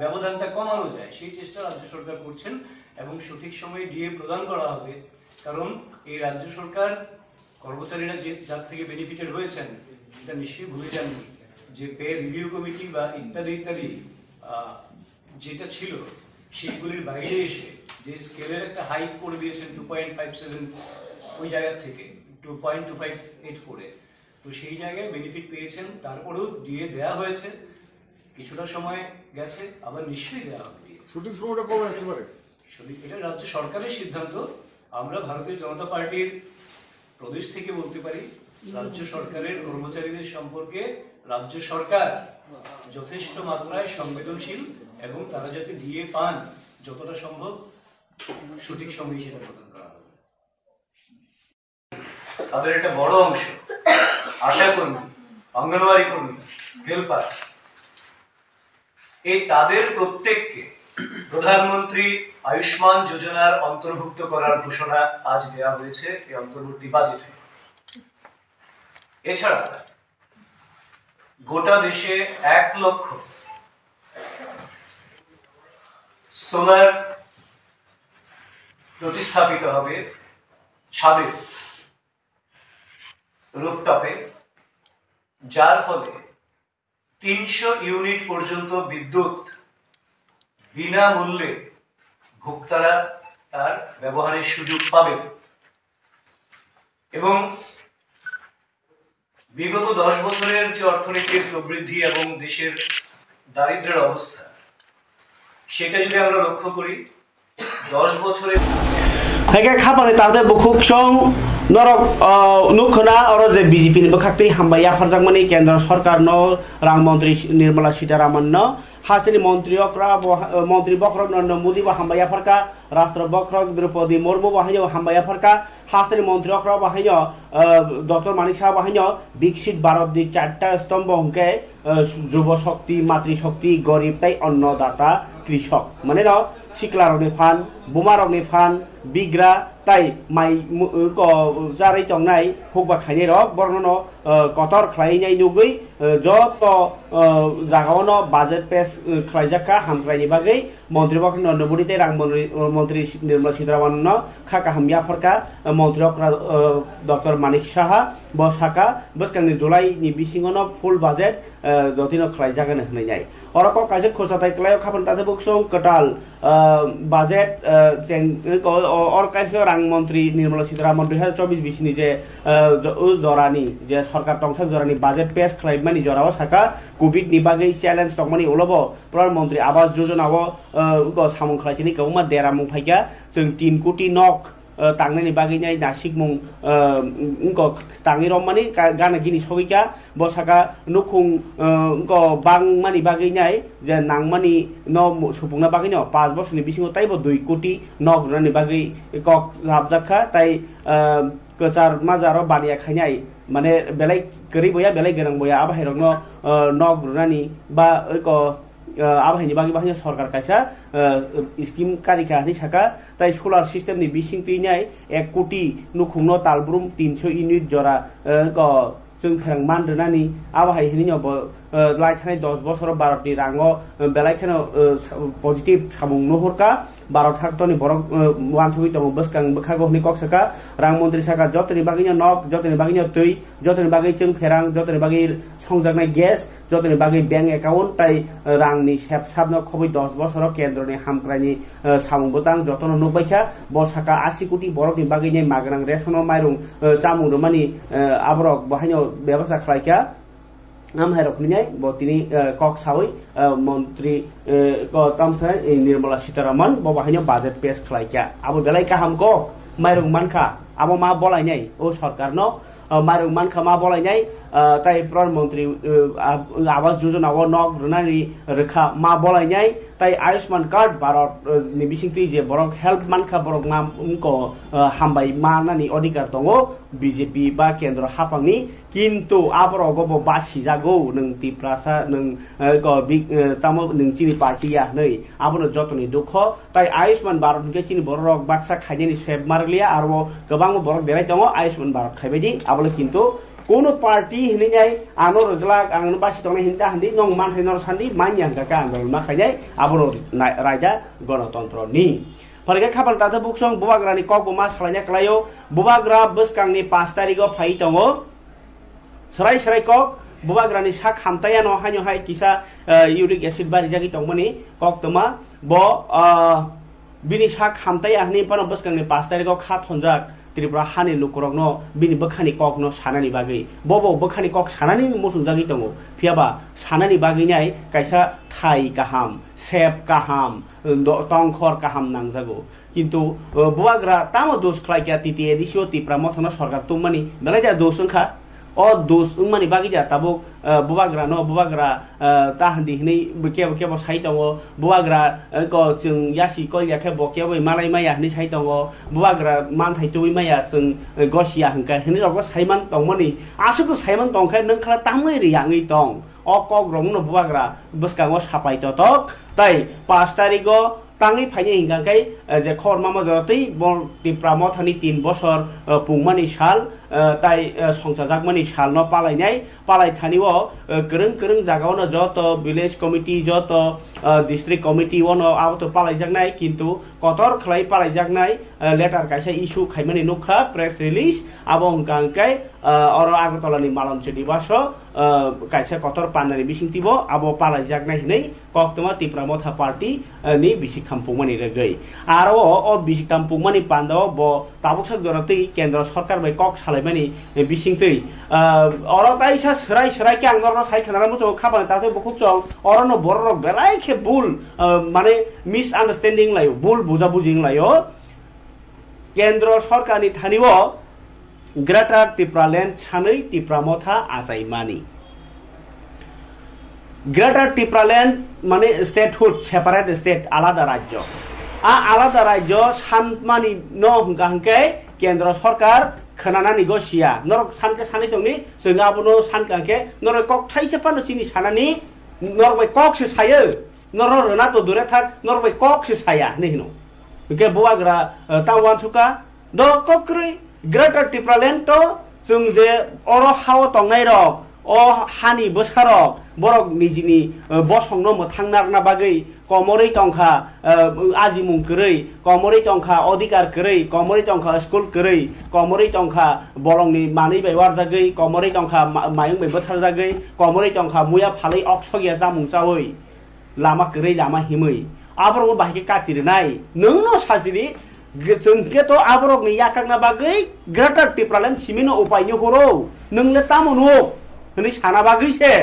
ব্যবধানটা কমানো যায়, সেই চেষ্টা রাজ্য সরকার করছেন এবং সঠিক সময়ে ডিএ প্রদান করা হবে। কারণ এই রাজ্য সরকার কর্মচারীরা যে যার থেকে বেনিফিটেড হয়েছেন সেটা নিশ্চয়ই ভুলে যাননি যে পে রিভিউ কমিটি বা ইত্যাদি ইত্যাদি যেটা ছিল সেইগুলির বাইরে এসে যে স্কেলের একটা হাইক করে দিয়েছেন 2.57 ওই জায়গা থেকে 2.258 করে, তো সেই জায়গায় বেনিফিট পেয়েছেন। তারপরেও দিয়ে দেওয়া হয়েছে, কিছুটা সময় গেছে, আবার নিশ্চয়ই দেওয়া হবে। সঠিক সময়টা কবে আসতে পারে? এটা রাজ্য সরকারের সিদ্ধান্ত। আমরা ভারতীয় জনতা পার্টির প্রদেশ থেকে বলতে পারি, রাজ্য সরকারের কর্মচারীদের সম্পর্কে রাজ্য সরকার যথেষ্ট মাত্রায় সংবেদনশীল এবং তারা যাতে দিয়ে পান যতটা সম্ভব সঠিক সময়ে সেটা প্রদান করা হবে। তাদের একটা বড় অংশ আশা কর্মী, অঙ্গনওয়াড়ি কর্মী, হেল্পার, এই তাদের প্রত্যেককে প্রধানমন্ত্রী আয়ুষ্মান যোজনার অন্তর্ভুক্ত করার ঘোষণা আজ দেওয়া হয়েছে এই অন্তর্বর্তী বাজেটে। এছাড়া গোটা দেশে 1 লক্ষ সোলার প্রতিস্থাপিত হবে ছাদে, রুফটপে, যার ফলে 300 ইউনিট পর্যন্ত বিদ্যুৎ বিনামূল্যে ভোক্তারা তার ব্যবহারের সুযোগ পাবেন। এবং বিগত 10 বছরের যে অর্থনীতির প্রবৃদ্ধি এবং দেশের দারিদ্র্যের অবস্থা, সেটা যদি আমরা লক্ষ্য করি 10 বছরে খাবারে তাদের বুকুকসং নরক নুখনা আরো যে বিজেপি नि बखाक्तै हामबाया फारजाकमानि केन्द्र सरकार न रां मंत्री निर्मला सीतारामन न हासिनी मंत्री बखरक नरेंद्र मोदी बा हामबाया फरका राष्ट्र बखरक द्रौपदी मुर्मू बाहायो हामबाया फरका हासिनी मंत्री अखरा बाहायो डॉक्टर मानिक साहा बाहायो विकसित भारत नि 4टा स्तम्भ हंके যুব শক্তি, মাতৃশক্তি, গরিব তাই অন্নদাতা কৃষক মানে ন সিকলা রংনি ফান, বুমা রংনি ফান, বিগ্রা তাই মাই জারাই চংনাই হুকবা খাইনি রক বর্ণন কতর খাইনাই নুগৈ যত জাগাওন বাজেট পেশ খাইজাকা হামক্রাইনি বাগৈ মন্ত্রী বক নরেন্দ্র মোদি তাই রাং মন্ত্রী নির্মলা সীতারামন খাকা হামিয়া ফরকা মন্ত্রী ডক্টর মানিক সাহা বসাকা বসকানি জুলাই नि बिसिङाव फुल बाजेट जतिनो खाइजागोन होननाय अरक काजे खरसाथाय क्लाय खाबन ताते बुकसं कटाल बाजेट और कासे रां मंत्री निर्मला सीतारामन 2024-20 नि जे जरानि जे सरकार टंगसाक जरानि बाजेट पेश खालायमानि जराव साका कोविड नि बागै चैलेंज टंगमानि उलबो प्रधानमंत्री आवास योजनाव सामुं खालायथिनि गौमा देरामुं फाइका जों 3 कोटी नक तांगनायनि बागैनाय नासिकमुं ताङि रमानि गाना गिनि सगैका बसाका नुखुं बांमानि बागैनाय जे नांमानि न सुफुंना बागैनो 5 बछरनि बिसिङाव ताइबो 2 कोटी नक रुनानि बागै कक हाबजाखा ताइ कचार माजाराव बानिया खायनाय माने बेलाय गोरै बया बेलाय गोनां बया आबाहायरनो नक रुनानि बा आबाहायनि बागै बाहाय सरकार कायसा स्किम कारिका नि साका ताइ सोलार सिस्टेम नि बिसिं तैनाय 1 कोटी नुखुंनो तालब्रुम 300 इउनिट जरा जों फेरांमान दोनानि आबाहाय हिनियाव लाइथानाय 10 बছर भारतनि राङो बेलायखानो पजिटिभ सामुं नहरका भारत हाक्तनि बरक वानसुगि दङ बसकां बखागोनि कक्सका रां मन्त्रि साका जतनि बागिनो नक जतनि बागिनो तै जतनि बागि जों फेरां जतनि बागि संजानाय गेस जतनि बागि बैंक एकाउन्ट ताइ रांनि सेबसाबनो खबै 10 बছर केन्द्रनि हामक्रानि सामुं बोतां जतनो नुबायखा बसाका 80 कोटी बरकनि बागिनि मागरां रेशनो माइरं जामुं रमानि आबरक बहायनो व्यवस्था खालायखा नामहायरकनिनाय बतिनि कक सावै मन्त्री तमसा निर्मला सीतारमन बहायनो बाजेट पेश खालायखा आबो बेलाय काहामको माइरं मानखा आबो मा बलायनाय ओ सरकारनो माइरं मानखा मा बलायनाय ताइ प्रधानमन्त्री आवास योजनाव नक रुनानि रोखा मा बलायनाय ताइ आयुष्मान कार्ड भारत नि बिसिंति जे बरक हेल्प मानखा बरक मा उनको हामबाय मानानि अधिकार दङ बीजेपी बा केन्द्र हापांनि किन्तु आबरगब बासि जागौ नों तिप्रासा नों तामो नों चिनि पार्टिया नै आबनो जतनि दुख ताइ आयुष्मान भारत के चिनि बरक बाक्सा खायनि सेब मारलिया आरो गोबां बरक बेराय दङ आयुष्मान भारत खायबायदि आबले किन्तु कोनो पार्टी हिनिनाय आनो रजला आंनो बासि दङ हिनदा हन्दि नং मानथाय नर सान्दि मान्या का आन्दोलन मा खायनाय आबनो राजा गणतन्त्रनि फरगे खाफाल ताते बुकसं बुबाग्रानि कक मा सालायना क्लायो बुबाग्रा बसकांनि 5 तारिखआव फाइ दङ सराय सराय कक बुबाग्रानि सा खामताया न हायनो हाय किसा इउरिक एसिड बारि जागि दंमनि कक तमा ब बिनि सा खामताया हनि पन बसकांनि 5 तारिखआव खा थनजाक त्रिपुरा हानि लुकुरगनो बिनि बखानि ककनो सानानि बागै बबो बखानि कक सानानि मोसुं जागि दङ फियाबा सानानि बागैनाय कायसा थाइ गाहाम सेब गाहाम टंखर गाहाम नांजागो किन्तु बुबाग्रा तामो दोष खालायखा तिति एदिसियो तिप्रा मथनो सरकार तुमनि बेलायजा दोष ओंखा ओ दोष उमनि बागि जा ताबो बुबाग्रा न बुबाग्रा ताहन्दि हनै केब केब साइ दङ बुबाग्रा को जों यासि कल याखे बकेबो मालाय माया हनै साइ दङ बुबाग्रा मानथाय तुइ माया जों गसिया हंका हनै रग साइमान दंमनि आसुको साइमान दंखाय नों खाला तामै रियाङै दं अ कक रंनो बुबाग्रा बसकाङो सापाइ तक ताइ 5 तारिखआव ताङै फाइने हिंगांखाय जे खर मामा जरतै बर तिप्रा मथानि 3 बছর पुंमानि साल ताइ संसार जागमानि साल न पालायनाय पालाय थानिव गोरों गोरों जागावनो जत विलेज कमिटी जत डिस्ट्रिक्ट कमिटी वन आवत पालाय जागनाय किन्तु कतर खलाय पालाय जागनाय लेटार कायसा इशू खायमानि नुखा प्रेस रिलीज आबो हंगांखाय और आगरतलानि मालमसे दिवस कायसा कतर पानानि बिसिंतिबो आबो पालाय जागनाय हिनै कक्तमा तिप्रा मथा पार्टी नि बिसिखामपुंमानि रगै आरो अ बिसिखामपुंमानि पान्दाव ब ताबुकसक जरतै केन्द्र सरकार बै कक सालायमानि बिसिंतै और ताइसा सराय सराय के आंगरनो साइ खानारा मुजो खाबान ताते बखुचं अरनो बरनो बेरायखे बुल माने मिस आन्डारस्टेन्डिं लायो बुल बुजा बुजिं लायो केन्द्र सरकारनि थानिव ग्रेटर टिप्रालेण्ड सानै तिप्रा मथा आजायमानि ग्रेटर टिप्रालेण्ड माने स्टेटहुड सेपारेट स्टेट आलादा राज्य आलादा राज्य सानमानि न हंगाहंके केन्द्र सरकार खोनानानि गसिया नरक सानके सानै दंनि जों आबनो सानकांके नरक कक थाइसे पानो सिनि सानानि नरबाय कक से सायो नर रना तो दुरे थाक नरबाय कक से साया नेहिनो के बुवाग्रा तावान सुका द कक्रै ग्रेटर टिप्रालेण्ड तो जों जे अर हाव तंनाय रक अ हानि बोसारक बरक निजिनि बसंनो मोथांनारना बागै कमरै टंखा आजिमुं करै कमरै टंखा अधिकार करै कमरै टंखा स्कुल करै कमरै टंखा बरंनि मानै बायवार जागै कमरै टंखा मायं बै बोथार जागै कमरै टंखा मुया फालै अक्सगिया जामुं जावै लामा करै लामा हिमै आबरंबो बाहायके कातिरनाय नोंनो साजिरि जोंके तो आबरकनि याकांना बागै ग्रेटर टिप्रालेण्ड सिमिनो उपायनि हरो नोंले तामनो हनै साना बागैसे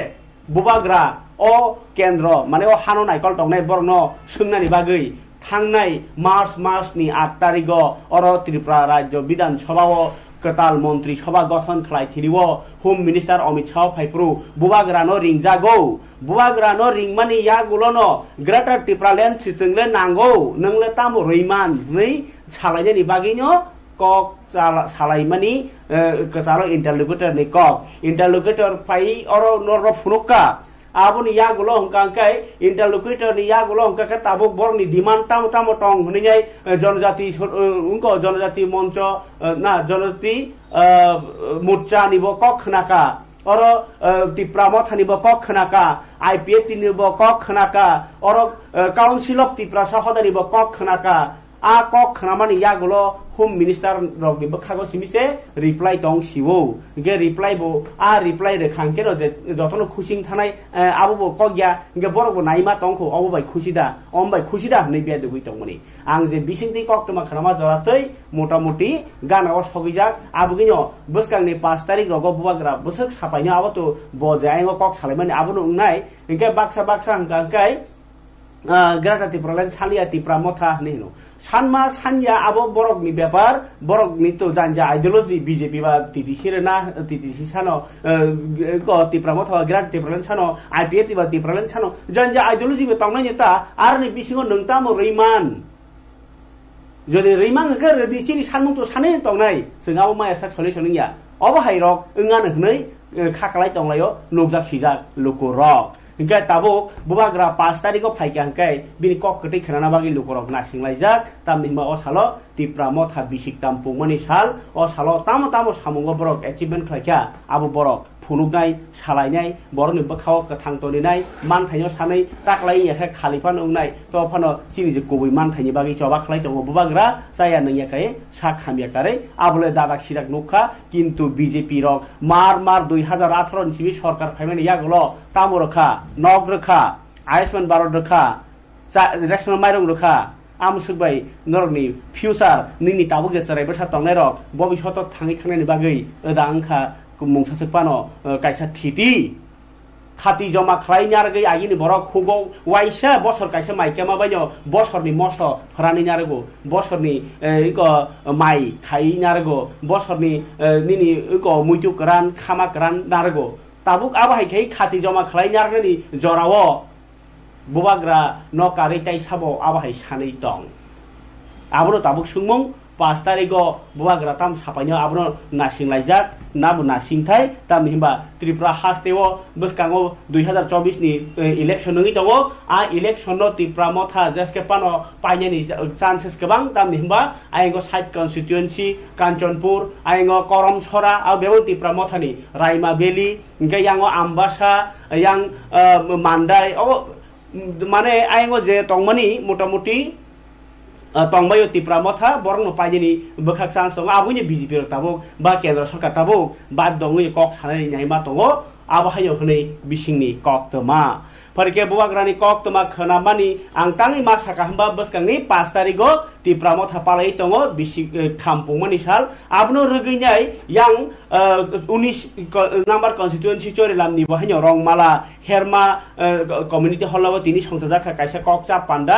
बुबाग्रा अ केन्द्र माने अ हानो नायकल दंनाय बरनो सोंनानि बागै थांनाय मार्चनि 8 तारिखआव अर त्रिपुरा राज्य विधान सभाव कताल मंत्री सभा गठन खालायथिनिव होम मिनिस्टार अमित शाह फाइप्रु बुबाग्रानो रिंजागौ बुबाग्रानो रिंमानि यागुलनो ग्रेटर टिप्रालेण्ड सिजोंले नांगौ नोंले ताम रैमान नै सालायनायनि बागैनो कक सालायमानि कचारो इंटरलोकेटर नि कक इंटरलोकेटर फाइ और नर फुनुका आबुनि यागुलो हंकांकाय इंटरलोकेटर नि यागुलो हंकाके ताबुक बरनि डिमान्ड ताम ताम टंग हनिजाय जनजाति उनको जनजाति मंच ना जनजाति मोर्चा निबो कक खनाका অর ত্রিপুরা মথানি কক খানাকা IPF তিনি কক খানাকা অর কাউন্সিল অফ ত্রিপুরা সহদানি কক খানাকা আ কক খানামানি ইয়াগুলো হোম মিনিস্টার রগনি বখাগো সিমিসে রিপ্লাই দং সিবো গে রিপ্লাই বো আ রিপ্লাই রে খাংকে যে যতন খুশিং থানাই আবো কগিয়া গে বরবো নাইমা তংখো অবো বাই খুশিদা অমবাই খুশিদা হनै বিয়া দুই তংমনি आं जे बिसिंति कक्टमा खानामा जरातै मोटामोटी गानाव सगैजाक आबुगिनो बसकांनि 5 तारिख रग बुवाग्रा बसक सापाइनो आबतो बजायङो कक सालायमानि आबुनो उंनाय इंके बाक्सा अंकाय ग्राटा तिप्रलेन सालिया तिप्रा मथा नेनो सानमा सान्या आबो बरकनि व्यापार बरकनि तो जानजा आइडियोलॉजी बीजेपी बा टीटीसी रे ना टीटीसी सानो को तिप्रा मथा ग्राटा तिप्रलेन सानो IPF बा तिप्रलेन सानो जानजा आइडियोलॉजी बे तंनाय नेता आरनि बिसिङो नोंतामो रैमान যদি রিমাং গে রেডি চিনি সানमुं তো সানে তংনাই जोंआबो माया सा सलिउसन निया अब हाइरक ओंगानो हनै खाखालाय तंलायो नोगजाक सिजाक लुकुरक इंका ताबो बुबाग्रा 5 तारिखो फाइकांकाय बिनि ककटै खाना बागि लुकुरक नासिंलायजाक तामनिमा असालो तिप्रा मथा बिसिक तामपुंमनि साल असालो तामो सामुंगो बरक अचिभमेन्ट खायखा आबो बरक फुनुगनाय सालायनाय बरनि बखाव कथांतनिनाय मानथायनो सानै ताकलाय एखे खालिफान उंनाय तो फानो सिनि जे गुबै मानथायनि बागै जबा खलाय दङ बुबाग्रा जाया नैयाखाय सा खामियाकारै आबले दादा सिराक नुखा किन्तु बीजेपी रक मार 2018 नि सिबि सरकार फायमानि यागलो तामो रखा नग रखा आयुष्मान भारत रखा रेशनल माइरं रखा आमसुबाय नरनि फ्यूचार निनि ताबु गेसराय बसा तंनाय रक भबिष्यत थाङै थांनायनि बागै ओदा आंखा मुंसासक पानो कायसा थिति खाति जमा खालायनारगै आगिनि बरक खुगौ वाइसा बसर कायसा माइकेमा बायनो बसरनि मस फरानि नारगो बसरनि इको माइ खाइ नारगो बसरनि निनि इको मुइतु करान खामा करान नारगो ताबुक आबाहायखै खाति जमा खालायनारगनि जरावो बुबाग्रा नकारै ताइ साबो आबाहाय सानै दं आबनो ताबुक सुंमं 5 तारिखो बुबाग्रा ताम सापाइनो आबनो नासिंलायजाक नाबु नासिंथाय ताम हिमबा त्रिपुरा हास्तेओ बसकांगो 2024 नि इलेक्शन नङि दङ आ इलेक्शन नो त्रिपुरा मथा जसके पानो पाइनेनि चान्सेस गोबां ताम हिमबा आइगो साइड कन्स्टिट्युएन्सी काञ्चनपुर आइगो करमछरा आ बेबो त्रिपुरा मथानि राइमा बेली इंगे यांगो आम्बासा यां मान्दाय ओ माने आइगो जे तंमनि मोटामोटी तंबायो तिप्रा मथा बरंनो पाइनि बखाक चान्स दङ आबुनि बीजेपी ताबो बा केन्द्र सरकार ताबो बाद दङ कक सानाय नायमा दङ आबहायो हनै बिसिंनि कक्तमा फरके बुवाग्रानि कक्तमा खनामानि आं ताङै मा साका हम्बा बसकांनि 5 तारिखो तिप्रा मथा पालाय दङ बिसि खामपुंमनि साल आबनो रगैनाय यां 19 नम्बर कन्स्टिट्युएन्सी चोरेलामनि बहायनो रंमाला हेरमा कम्युनिटी हलाव तिनि संसाजाखा कायसा ककचा पान्डा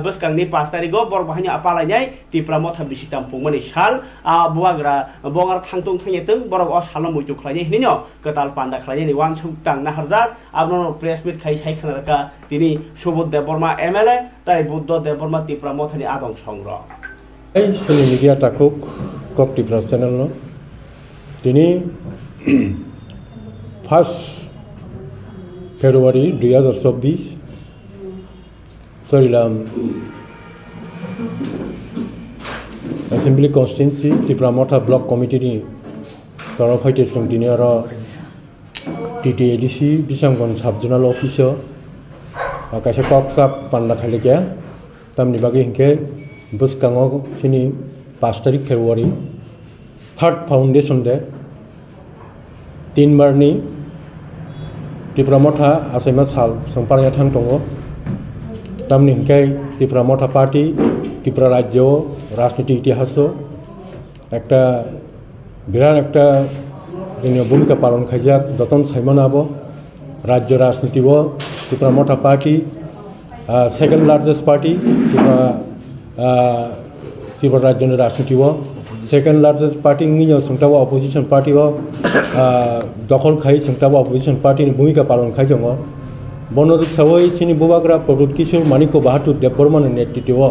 बसकांनि 5 तारिखो बर बहायनो पालायनाय तिप्रा मथा बिसि तामपुंमनि साल आ बुवाग्रा बंगार थांतुं थांयेतों बरक अ साल मुइतु खलायनाय हिनिनो कताल पान्डा खलायनाय वान सुक्तां नाहरजाक आबनो प्रेस मिट खाय सायखानारका तिनि सुबोध देबबर्मा MLA ताइ बुद्ध देबबर्मा तिप्रा मथानि आदं संग्रह এই সোশ্যাল মিডিয়া তাকুক কক ত্রিপুরা চ্যানেল ন তিনি 1 ফেব্রুয়ারি 2024 সরিলাম assembly constituency Tripura Motha block কমিটিनि তরফ হইতে দিনে আর TTADC বিসামগন সাব জোনাল অফিসও কাছে কক সাপ পান্না খালিকা তামনি বাকি হিংকে बसकांगो सिनी 5 तारिख फेब्रुवारी थर्ड फाउंडेशन दे 3 बारनि त्रिपुरा मथा आसामा साल संपारया थां दङ तामनि हिंखाय त्रिपुरा मथा पार्टी त्रिपुरा राज्य राजनीति इतिहासो একটা বিরাট একটা ভূমিকা পালন খাইজাক যতন সাইমনাবো রাজ্য রাজনীতিও Tripura Motha party second largest party Tripura राज्य राजनीति सेकेंड लार्जेस्ट पार्टी संताबो अपोजिशन पार्टी दखल खाई संताबो अपोजिशन पार्टी भूमिका पालन खाई दङ बनरुप सावै सिनी बुबाग्रा प्रदुत किशोर मानिक बाहादुर देबबर्मान नेतृत्व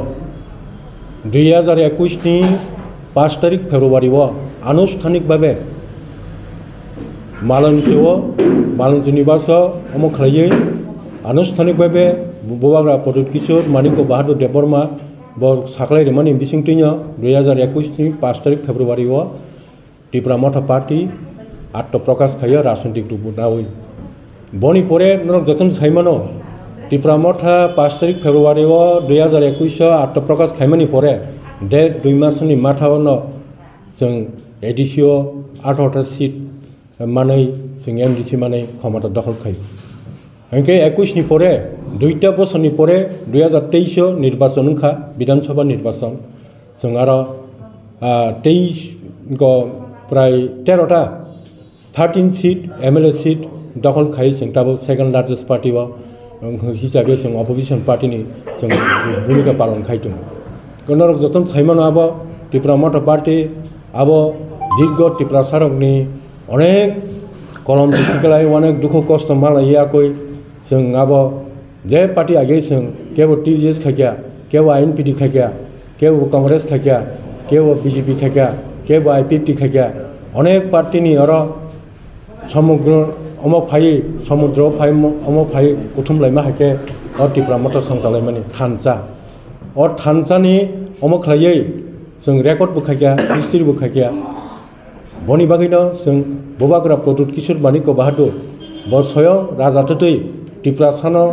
2021 नि 5 तारिख फेब्रुवारी आनुष्ठानिक भावे मालंज निवास अमुक खालायै आनुष्ठानिक भावे बुबाग्रा प्रदुत किशोर मानिक बाहादुर देबबर्मा साखलाय रेमानि बिसिंथिनो 2021 नि 5 तारिख फेब्रुवारी त्रिपुरा मथा पार्टी আত্মপ্রকাশ খাইয়া রাজনৈতিক রূপ নাওই বনি পরে নরক যতন সাইমানো ত্রিপুরা মঠা 5 তারিখ ফেব্রুয়ারি 2021 আত্মপ্রকাশ খাইমানি পরে 1.5 মাসनि माथावनो जों एडिसिओ 18टा सीट मानै जों एमडिसि मानै क्षमता दखल खायो एंके 21 नि परे 2टा बोसोरनि परे 2023 निर्वाचन खा विधानसभा निर्वाचन जों आरो 23 गो प्राय 13टा 13 सीट एमएलए सीट दखल खायो जों ताबो सेकेंड लार्जेस्ट पार्टी हिसाबै जों अपोजिशन पार्टीनि जों भूमिका पालन खायदों कनरक जतन साइमान आबो त्रिपुरा मठा पार्टी आबो दीर्घ त्रिपुरा सारकनि अनेक कलम दिखलाय अनेक दुख कष्ट मालायाखै जों आबो जे पार्टी आगे जों केवो टीजेस खाया केवो आईएनपीडी खाया केवो कांग्रेस खाया केवो बीजेपी खाया केवो आईपीएफटी खाया अनेक पार्टीनि आरो समग्र अमो फाइ समुद्र फाइ अमो फाइ उथुमलायमा हाके त्रिपुरा मठा संसालायमानि थानसा और थानसानि अमो खायै जों रेकर्ड बुखाया हिस्ट्री बुखाया बनि बागैनो जों बबाग्रा प्रदुत किशोर मानिक बाहादुर बरसय राजा तै त्रिपुरा सानो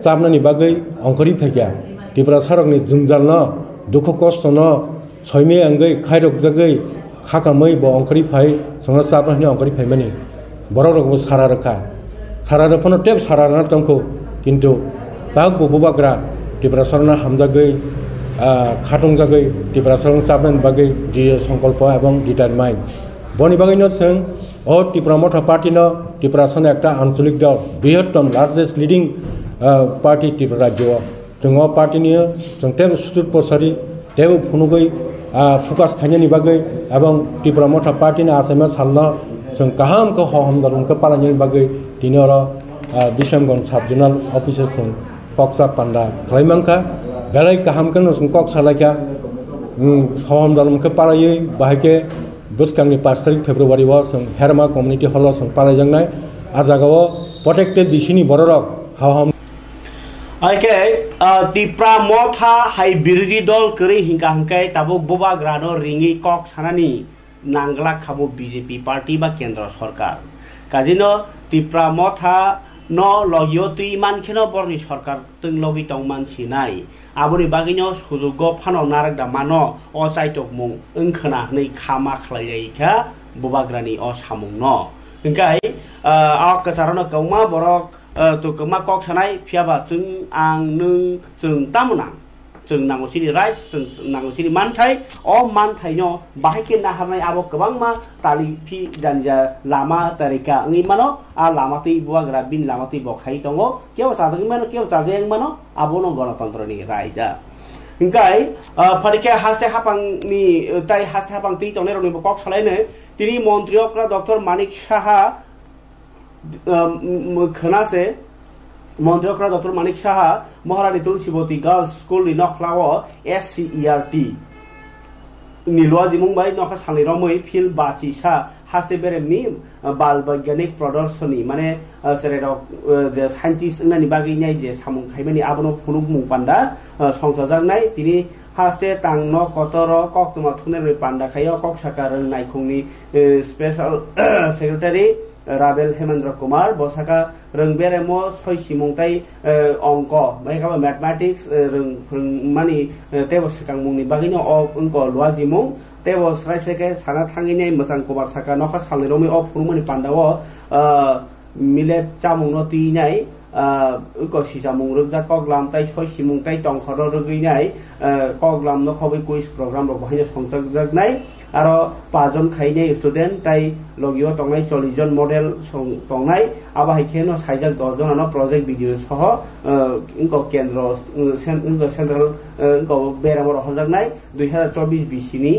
चाबनानि बागै अंकरि फाया त्रिपुरा सारकनि जुंजाल न दुख कष्ट न सयमे आंगै खायरक जगै खाकामै ब अंकरि फाइ संना चाबनानि अंकरि फाइमानि बररक सारा रखा सारा रफनो टेप सारा न तंखौ किन्तु काग बबाग्रा त्रिपुरा सरना हामजागै खाटं जागै त्रिपुरा सरन चाबनानि बागै जि संकल्प एवं डिटारमाइन बनि बागैनो जों त्रिपुरा मठा पार्टीनो त्रिपुरा सन एकटा आंचलिक दल बृहत्तम लार्जेस्ट लिडिंग पार्टी त्रिपुरा राज्य जों पार्टीनि जों टेब सुतुर प्रसारी टेब फुनुगै फुकास खायनानि बागै एवं त्रिपुरा मठा पार्टीनि आसामा सालना जों गाहामखौ हमदारमखौ पालायनायनि बागै दिनर बिशमगंज साब जोनाल अफिसार जों कक्सा पान्डा खालायमांखा बेलाय गाहामखौनो जों कक सालायखा हमदारमखौ पालायै बाहायके बुसकांनि 5 तारिख फेब्रुवारि जों हेरमा कम्युनिटी हल जों पालायजांनाय आजागाव प्रटेक्टेड दिसिनि बररक हाम आइके त्रिपुरा मठा हाइ बिरोधी दल करै हिंका हंकाय ताबुक बोबा ग्रानो रिंगी कक सानानि नांगला खाबु बीजेपी पार्टी बा केंद्र सरकार काजिनो त्रिपुरा मठा न लगियो तुई मानखेनो बरनि सरकार तुं लगी तंग मानसि नाय आबुनि बागिनो सुजुग फानो नारक मानो अ चाइटक मुं ओंखोना नै खामा खलायैखा बोबाग्रानि अ सामुं न ओंखाय आ कसारनो कौमा बरक तो कमा कक सानाय फियाबा जों आं नों जों तामुना जों नांगौसिनि राइट जों नांगौसिनि मानथाय अ मानथायनो बाहायके नाहारनाय आबो गोबां मा तालिफि जानजा लामा तरिका ओंइ मानो आ लामातै बुवाग्रा बिन लामातै बखाइ दङ केव जाजों मानो केव जाजें मानो आबोनो गणतन्त्रनि रायदा ओंखाय फरिके हास्ते हापांनि ताइ हास्ते हापां दै तने रनि कक सालायनो तिनि मन्त्रियक्रा डॉक्टर मानिक साहा खोनासे मन्त्रियक्रा डॉक्टर मानिक साहा महारानी तुलसीवती गर्ल्स स्कूल नि नखलाव SCERT निलुआ जिमुं बाय नखा सालनि रमै फिल बाची सा हास्ते बेरेमनि बाल वैज्ञानिक प्रदर्शनी माने सेरेराव जे साइन्टिस्ट नानि बागै नाय जे सामुं खायमानि आबनो फुनुक मुं पान्डा संसाजांनाय तिनि हास्ते तांन कतर कक्तमा थुनेर पान्डा खायो कक साकार नायखंनि स्पेशल सेक्रेटारि राबेल हेमेंद्र कुमार बसाका रंगबेरेमो सयसिमुंताय अंक मायखाबा मैथमेटिक्स मानि तेबो सिकांमुंनि बागैनो अंक लुआजिमुं तेबो स्रायसेके साना थांगिनाय मोजां कुमार साका नखा सालनिरमि अ फुरुमनि पान्डाव मिलेट चामुंनो तुइनाय सिजामुं रोजा कग्लामताय सयसिमुंताय टंखर रोगैनाय कग्लाम नखबै कुइज प्रोग्राम बहायनो संजागनाय आरो 5 जन खायनाय स्टुडेन्ट ताय लगियो तंनाय 40 जन मडेल तंनाय आबाहायखेनो साइजाक 10 जनानो प्रोजेक्ट भिडियो सह इनको केन्द्र सेन्ट्रल इनको बेरामर हजागनाय 2024 बिसिनि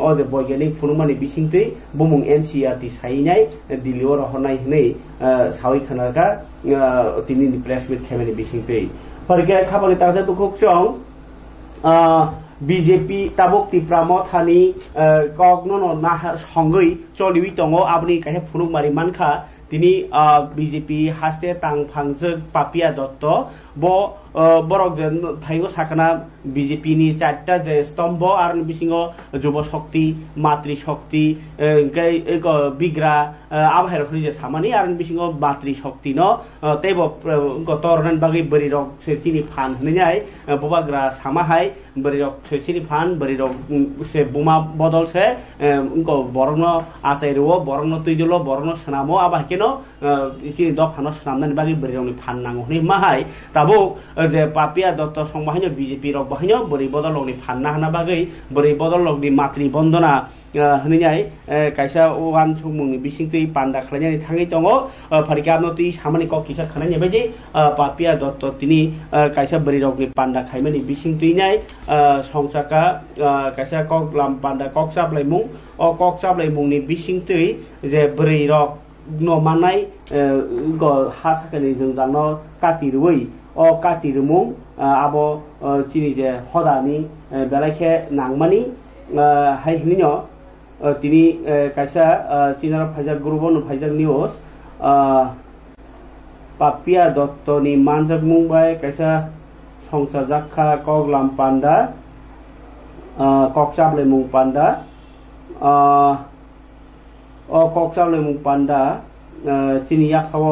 अजे वैज्ञानिक फुनुमानि बिसिंतै बुमुं NCERT साइनाय दिल्लीआव रहनाय हनै सावै खनागा तिनि प्रेस मिट खेमेनि बिसिंतै फरके खाबानि ताजे बुखुकचं बीजेपी ताबुक त्रिपुरा मठानि कगनो ना संगै चलिवि दङ आबनि काहे फुनुमारि मानखा तिनि बीजेपी हास्ते तांफांजोग पापिया दत्त ब बरक थाइगो साखना बीजेपी नि 4टा जे स्तम्भ आरो बिसिङो जुब शक्ति मातृ शक्ति बिग्रा आबहावायाव फैजे सामानि आरो बिसिङाव बातरि शक्ति न तेबो गतरनान बागै बोरै रक सेचिनि फान होनैहाय बबाग्रा सामाहाय बोरै रक सेचिनि फान बोरै रक से बुमा बदल से उनको बरंनो आसायरो बरंनो तुइजलो बरंनो सनामो आबाकेनो इसिनि दफानो सनामनानि बागै बोरै रकनि फान नांगौ हनै माहाय ताबो जे पापिया दत्त संबाहायनो बीजेपी रक बाहायनो बोरै बदल रकनि फान ना हाना बागै बोरै बदल रकनि मातृ बन्दना होनैहाय कायसा वान सुमुंनि बिसिंतै पान्दा खालायनानै थाङै दङ फारिकामनो तुइ सामानि कक किसा खानायनि बायदि पापिया दत्त तिनि कायसा बोरै रकनि पान्दा खायमानि बिसिंतैनाय संसाका कायसा कक लाम पान्दा कक साबलायमुं अ कक साबलायमुंनि बिसिंतै जे बोरै रक नमानाय हा साखानि जों जानो कातिरुयै अ कातिरुमुं आबो चिनि जे हदानि बेलाखे नांमानि हाय हिनिनो तिनी कायसा चिनार फाइजाक ग्रुपन फाइजाक न्यूज पापिया दत्तनि मानजाक मुंबाय कायसा संसार जाखा कगलाम पान्दा कक्साबले मुं पान्दा कक्साबले मुं पान्दा चिनि याफाव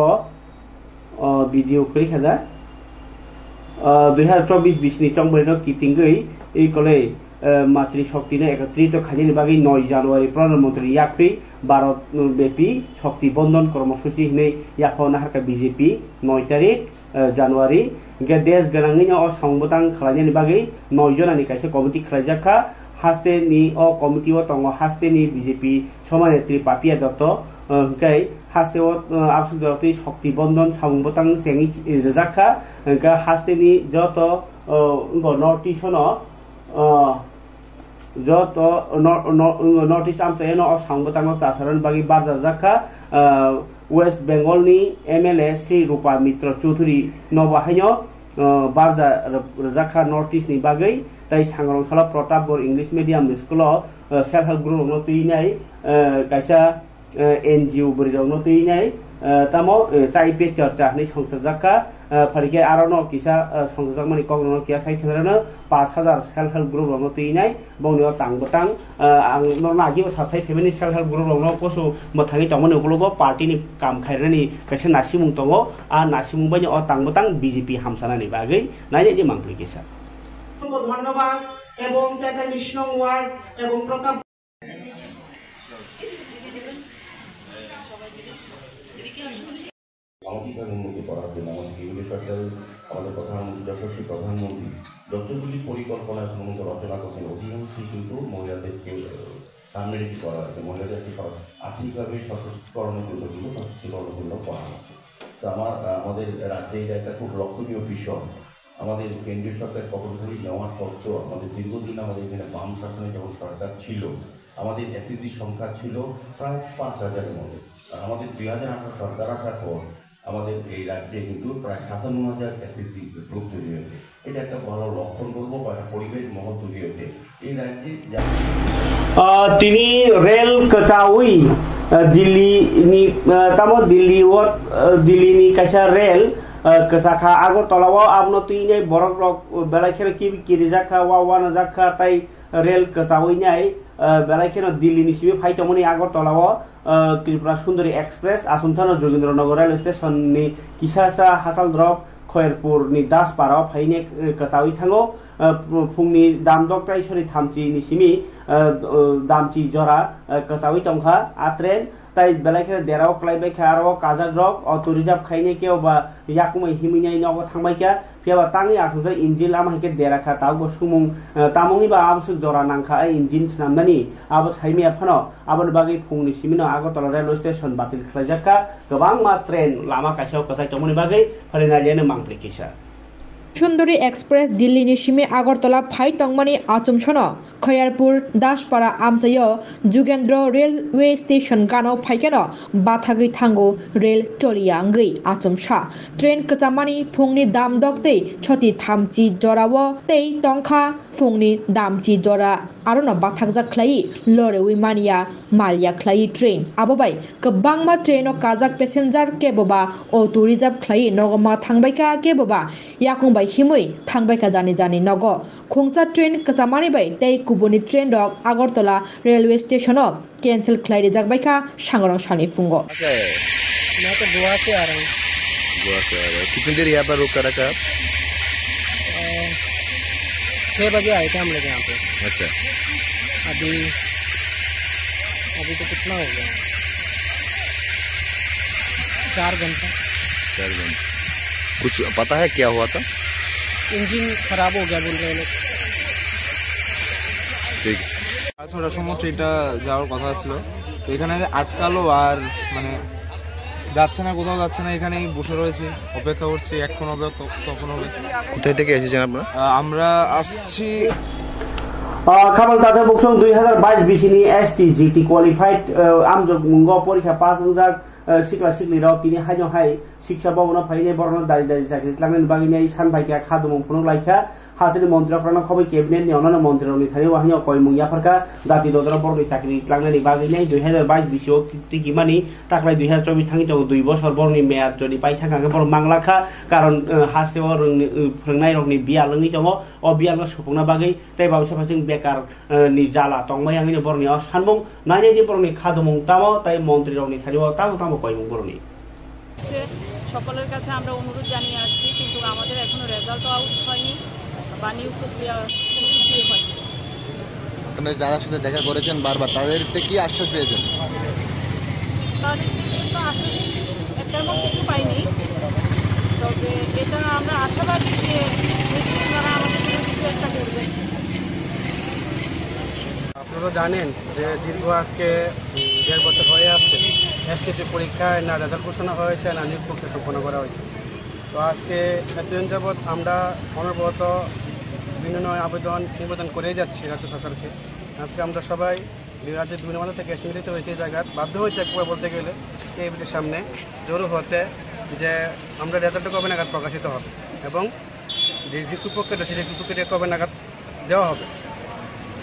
भिडिअ करि खाजा 2024-20 नि चंबरेनो किटिंगै इकले मातृ शक्ति ने एकत्रित खानी बागी 9 জানুয়ারি प्रधानमंत्री याख्री भारत व्यापी शक्ति बंधन कर्मसूची ने याफाव नाहारका बीजेपी 9 तारिख জানুয়ারি गे देश गनाङैनो अ सांबतां खालायनायनि बागै 9 जनानि कायसे कमिटि खालायजाखा हास्ते नि अ कमिटि व तंग हास्ते नि बीजेपी समानेत्री पापिया दत्त कै हास्ते व आबसुदति शक्ति बंधन सांबतां सेंगि रजाखा गा हास्ते नि जत नॉर्थ ईस्टनो जत नॉर्थ ईस्ट आमतेनो अ सांबतां साधारण बागै बारजा जाखा वेस्ट बेंगल नि एमएलए श्री रूपा मित्र चौधरी नबाहायनो बारजा रजाखा नॉर्थ ईस्ट नि बागै ताई सांग्रांथाला Pratapgarh English medium school self help group नो तुइनाय कायसा एनजीओ बरिरनो तुइनाय तामो चाइ पे चर्चा नि संसद जाखा फारिके आरोनो किसा संसद मानि कगनो किया साइथरनो 5000 सेल्फ हेल्प ग्रुप नो तुइनाय बंनियो तांबतां आं नरनागि सासाय फेमिनि सेल्फ हेल्प ग्रुप नो कसु मथाङि तमनो उगलगो पार्टी नि काम खायरनि कायसा नासिमुं तंगो आ नासिमुं बायनो अ तांबतां बीजेपी हामसानानि बागै नायजे जे मांगप्रि केसा ধন্যবাদ এবং 43 নং ওয়ার্ড এবং প্রতাপ সামাজিকভাবে উন্নতি করার জন্য আমাদের কেন্দ্রীয় সরকারের আমাদের প্রধানমন্ত্রী যশস্বী প্রধানমন্ত্রী যতগুলি পরিকল্পনা সমস্ত রচনা করছেন অধিকাংশই কিন্তু মহিলাদেরকে সামনে রেখে করা হয়েছে মহিলাদেরকে আর্থিকভাবে সশক্তিকরণের জন্য কিন্তু সশক্তিকরণের জন্য করা হচ্ছে তো আমাদের রাজ্যে এটা একটা খুব লক্ষণীয় বিষয় আমাদের কেন্দ্রীয় সরকার কর্মচারী নেওয়ার সত্ত্বেও আমাদের দীর্ঘদিন আমাদের এখানে বাম শাসনে যখন সরকার ছিল আমাদের এসএসজি সংখ্যা ছিল প্রায় 5000-এর মতো আর আমাদের 2018 সরকার আসার পর আমাদের এই রাজ্যে কিন্তু প্রায় 57000 এসএসজি গ্রুপ তৈরি হয়েছে এটা একটা ভালো লক্ষণ বলবো বা একটা পরিবেশ মহল তৈরি হয়েছে এই রাজ্যে তিনি রেল কচাউই দিল্লি তামো দিল্লি কাইসা রেল कसaka Agartalawa abno tuinai borok rok belakhera kiri jakha wana jakha tai rel kasawinyai belakhera Delhi ni sibe phaitamoni Agartalawa Tripura Sundari Express Asunthana Jogindranagar rail station ni kisasa hasal drop Khairpur ni Daspara phaine kasawi thango phungni damdok tai sori thamchi ni simi damchi jora kasawi tongkha atren তাই বেলাকে দেরাও ক্লাইবাই খারাও কাজা Grok auto reserve খাইনে কেউ বা ইয়াকুমাই হিমিনাই নগ থাংবাইকা ফিয়াবা তাঙি আথুজা engine আমাকে দেরাখা তাও সুমুং তামুনি বা আমসু জরা নাংখা ইঞ্জিন সামনানি আবো সাইমিয়া ফানো আবন বাগै फुंनि सिमिनो आगरतला रेलवे स्टेशन बातिल खालायजाखा गोबां मा ट्रेन लामा कासेयाव कसाय तमनि बागै फरायनालियानो मांप्लिकेसा सुंदरी एक्सप्रेस दिल्ली नि सिमे आगरतला फाइ तंगमानि आचमसनो खयारपुर दासपारा आमसायो जुगेन्द्र रेलवे स्टेशन गानो फाइकेनो बाथागै थांगो रेल टलियांगै आचमसा ट्रेन कचामानि फुंनि दाम दक्ते छति थामची जरावो तै टंखा फुंनि दामची जरा आरोनो बाथागजा खलाई लरेवी मानिया मालिया खलाई ट्रेन आबोबाय गोबांमा ट्रेनो काजाक पेसेंजार केबोबा अटो रिजार्व खलाई नगमा थांबायका केबोबा याकुंबाय हिमै थांबायका जानि जानि नगो खोंसा ट्रेन कसामानि बाय तै कुबुनि ट्रेन दक आगरतला रेलवे स्टेशनो कैंसिल खलाई रिजाकबायका सांगरं सानि फुंगो। मैं तो गोवा से आ रहा हूँ। गोवा से आ रहा है, कितनी देर यहाँ पर रुक कर रखा आप? 6 बजे आए थे हम लोग यहाँ पे। अच्छा, अभी तो कितना हो गया, 4 घंटा। 4 घंटे। कुछ पता है क्या हुआ था? इंजन खराब हो गया बोल रहे लोग। ঠিক ছটার সময় ট্রেনটা যাওয়ার কথা ছিল, তো এখানে আটকালো আর মানে যাচ্ছে না, কোথাও যাচ্ছে না, এখানেই বসে রয়েছে, অপেক্ষা করছি, এখন হবে তখন হবে। কোথায় থেকে এসেছেন আপনারা? আমরা আসছি খাবার তাতে বুকসং 2022 বিসিনি এসটি জিটি কোয়ালিফাইড আমজগ মুঙ্গ পরীক্ষা পাস উজাক সিকলা সিকলি রাव তিনি হাইनो हाय शिक्षा भवनाव फाइने बरन दारि दारि चाकरि लांगन बागिनै सानबायका खादुमु फुनुं लाइखा हासिनि मन्त्रीफ्रानो खबै केबिनेटनि अननो मन्त्रीनि थारि वाहिनो कय मुंयाफोरका दाति ददरा बरनि चाकरि लांनानै बागिनै 2022 बिसिओ तिगिमानि ताकलाय 2024 थांनि तो 2 बছর बरनि मेयाद जदि पाइथांगा बर मांगलाखा कारण हासेव फोरोंनाय रगनि बियालंनि दङ अ बियालंग सुफुंना बागै तै बावसे फासिं बेकार नि जाला तंबाय आंनि बरनि सानमुं नायनि बरनि खादुमु तामो तै मन्त्री रगनि थारि तामो तामो कयमुं बरनि সকলের কাছে আমরা অনুরোধ জানিয়ে আসছি, কিন্তু আমাদের এখনো রেজাল্ট আউট হয়নি বা নিয়োগ প্রক্রিয়া কোনো কিছুই হয়নি। আপনারা যারা সাথে দেখা করেছেন বারবার, তাদেরকে কি আশ্বাস পেয়েছেন? তাদের তো আসলে তেমন কিছু পাইনি, তবে এটা আমরা আশাবাদী যে ওনারা আমাদের জন্য কিছু একটা করবেন। আপনারা জানেন যে দীর্ঘ আজকে 1.5 বছর হয়ে আসছে এসটিসি পরীক্ষায় না রেজাল্ট ঘোষণা হয়েছে না নিয়োগ প্রক্রিয়া সম্পন্ন করা হয়েছে। তো আজকে এতদিন যাবৎ আমরা অনবরত বিভিন্ন নিবেদন করেই যাচ্ছি রাজ্য সরকারকে। আজকে আমরা সবাই রাজ্যের বিভিন্ন মানুষ থেকে এসে মিলিত হয়েছে এই জায়গায়, বাধ্য হয়েছে একবার বলতে গেলে টেবিলের সামনে জড়ো হতে যে আমরা রেজাল্টটা কবে নাগাদ প্রকাশিত হবে এবং যে রিক্রুট প্রক্রিয়াটা সেই রিক্রুট প্রক্রিয়া কবে নাগাদ দেওয়া হবে,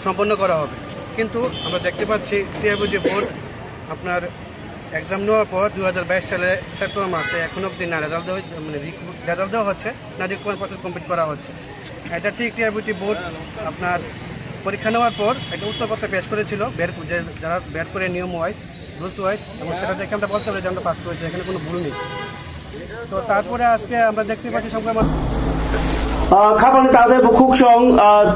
সম্পন্ন করা হবে। কিন্তু আমরা দেখতে পাচ্ছি টিআইবিটি বোর্ড আপনার এক্সাম নেওয়ার পর 2022 সালে সেপ্টেম্বর মাসে এখন অবধি না রেজাল্ট দেওয়া হচ্ছে না রিক্রুটমেন্ট প্রসেস কমপ্লিট করা হচ্ছে। এটা ঠিক টিআইবিটি বোর্ড আপনার পরীক্ষা নেওয়ার পর একটা উত্তরপত্র পেশ করেছিল যারা বের করে নিয়ম ওয়াইজ রুলস ওয়াইজ, এবং সেটা দেখে আমরা বলতে পারি যে আমরা পাস করেছি, এখানে কোনো ভুল নেই। তো তারপরে আজকে আমরা দেখতে পাচ্ছি সংখ্যা খাবানি তাদে বুকুকসং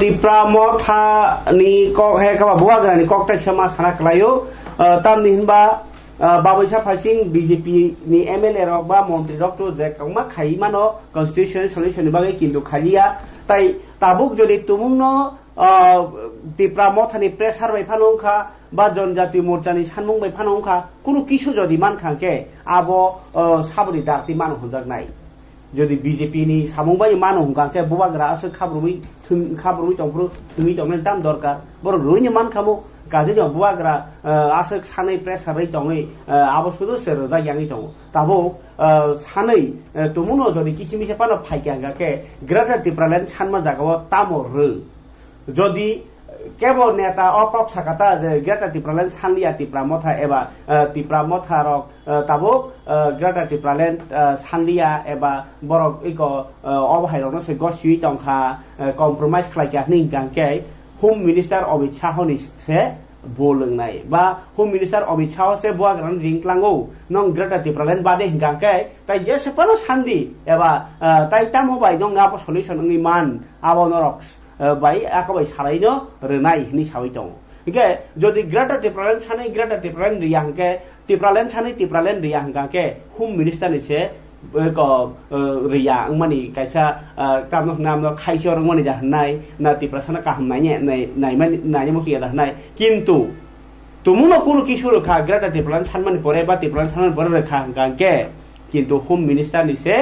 দিপ্রা মথানি কক হে খাবা বুয়াগ্রানি ককটাক সামা সানা ক্লাयो तामनि हिनबा बाबैसा फाइसिं बीजेपी नि एमएलए रक बा मन्त्री रक तो जे कमा खाइमानो कन्स्टिट्यूशन सल्यूशन बागै किन्तु खालिया ताइ ताबुक जदि तुमुंनो दिप्रा मथानि प्रेसार बाय फानंखा बा जनजाति मोर्चानि सानमुं बाय फानंखा कुनु किसु जदि मानखांके आबो साबनि दाति मान होजाकनाय যদি বিজেপি নি সামংবাই মান হুঙ্গাকে বুবাগ্রা আসে খাবরুই তংফুরু থুমি তংনে দাম দরকার বড় রইনি মান খামো গাজে দ বুবাগ্রা আসে সাनै প্রেসাरै তংই আবশ্যক সের জায়গানি তং তাবো সাनै তুমুনো যদি কিছিমিছে পানো ফাইকাঙ্গাকে গ্রেটার টিপ্রাল্যান্ড সানমা জাগাও তামো র যদি কেবল নেতা অকক সাকাতা যে গ্রেটার টিপ্রাল্যান্ড সানলিয়া টিপ্রা মথা এবা টিপ্রা মথা রক তাবো গ্রেটার টিপ্রাল্যান্ড সানলিয়া এবা বরক ইক অবহাইরনো সে গসুই তংখা কম্প্রমাইজ খালাইকা নিগাंके হোম মিনিস্টার অমিত শাহনি সে बोलोंनाय बा होम मिनिस्टर अमित शाह से बुआग्रान रिंक्लांगो नंग ग्रेटर टिप्राल्যান্ড बादे हिंगांके ताइ जेसेपानो सान्दी एबा ताइ तामोबाय नंग आबो सल्यूशन नि मान आबो नरक बाय आकाबाय सारायनो रनाय नि सावै दं इके जदि ग्रेटर टिप्राल्যান্ড सानै ग्रेटर टिप्राल्যান্ড रियांके टिप्राल्যান্ড सानै टिप्राल्যান্ड रियांगांके होम मिनिस्टर नि से को रिया माने कायसा काम नाम खाइसर माने जाहनाय ना टिप्रासना काहमनाय नाय मथिया जाहनाय किन्तु तुमुनो कुनु किसु रखा ग्रेटर टिप्राल्যান্ড सानमानि परे बा टिप्राल्যান্ড सानमानि परे रखा गांके किन्तु होम मिनिस्टर नि से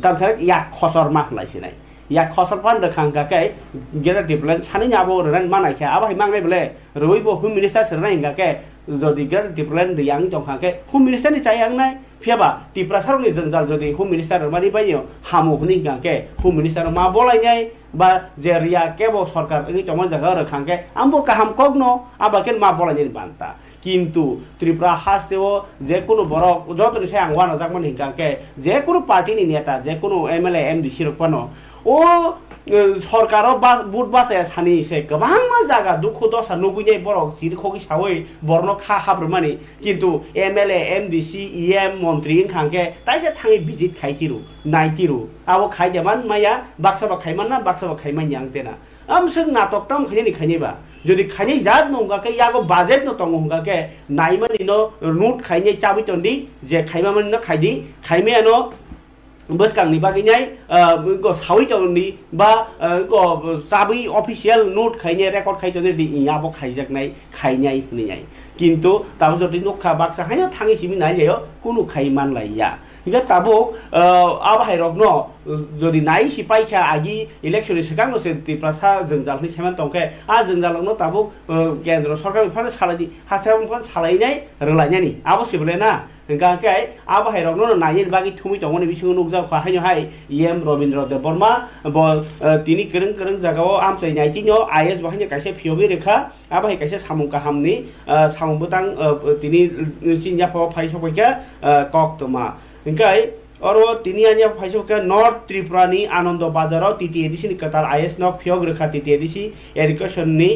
तामसा या खसर मा खलायसिनाय या खसर पान रखां गाके गेरा डिप्लन सानै आबो रन मानायखे आबाय मांनाय बले रइबो होम मिनिस्टार सरनाय गाके जदि गेरा डिप्लन रियां जंखाके होम मिनिस्टार नि चायांनाय फियाबा तिप्रासारनि जंजाल जदि होम मिनिस्टार मानि बायो हामु हुनि गाके होम मिनिस्टार मा बलायनाय बा जे रिया केबो सरकार नि तमन जागा रखांके आमबो काहाम कगनो आबाकेन मा बलायनि बान्ता কিন্তু ত্রিপুরা হাসতেও যে কোনো বড় যত সে আংওয়ান জাকমান হিংকাকে যে কোনো পার্টিনি নেতা যে কোনো এমএলএ এমডি সিরকপানো ও সরকারও বুট বাসে সানি সে গোबां জায়গা দুঃখ দশা নগুইনাই বড় জিরখগি সাওই বর্ণ খা হাব্রমানি কিন্তু এমএলএ এমডিসি ইএম মন্ত্রী হিংকাকে তাইসে থাঙি ভিজিট খাইতিরু নাইতিরু আবো খাইদেমান মায়া বাক্সাবা খাইমান না বাক্সাবা খাইমান ইয়াংতেনা আমসং নাটকটাম খাইনি খাইনিবা যদি খাইনি জাত নংগাকে ইয়াগো বাজেট ন তংগাকে নাইমানি ন নোট খাইনি চাবিতন্দি যে খাইমামানি ন খাইদি খাইমেয়ানো বসকাংনি বাগিনাই গো সাউইতন্দি বা গো চাবি অফিসিয়াল নোট খাইনি রেকর্ড খাইতনে দি ইয়াবো খাইজাকনাই খাইনাই হুনিনাই কিন্তু তাও যদি নখা বাক্সা হাইনো থাঙি সিমি নাইলেও কোনো খাইমান লাইয়া ইগা তাবো আবাহাই রগ্ন যদি নাই সিপাইখা আগি ইলেকশন সেকাংনো সে ত্রিপ্রাসা জঞ্জালনি সেমান তংকে আ জঞ্জালনো তাবো কেন্দ্র সরকার বিফানে সালাইদি হাসারাম ফান সালাইনাই রলাইনানি আবশ্যক না গাকে আবাহাই রগ্ন নাইয়ের বাগি থুমি তংনি বিসং নুকজা খাহাইনো হাই ইএম রবীন্দ্র দেব বর্মা তিনি করং করং জাগাও আমচাই নাইতিনো আইএস বাহাইনো কাইসে ফিওবি রেখা আবাহাই কাইসে সামুং কাহামনি সামুং বুতাং তিনি সিনজাফা ফাইসবাইকা কক্তমা इंकाय और तिनी आनिया फाइसो के नॉर्थ त्रिपुरानी आनंद बाजाराव तिति एडिशन कतार आईएस नक फियोग रेखा तिति एडिसी एडुकेशन नि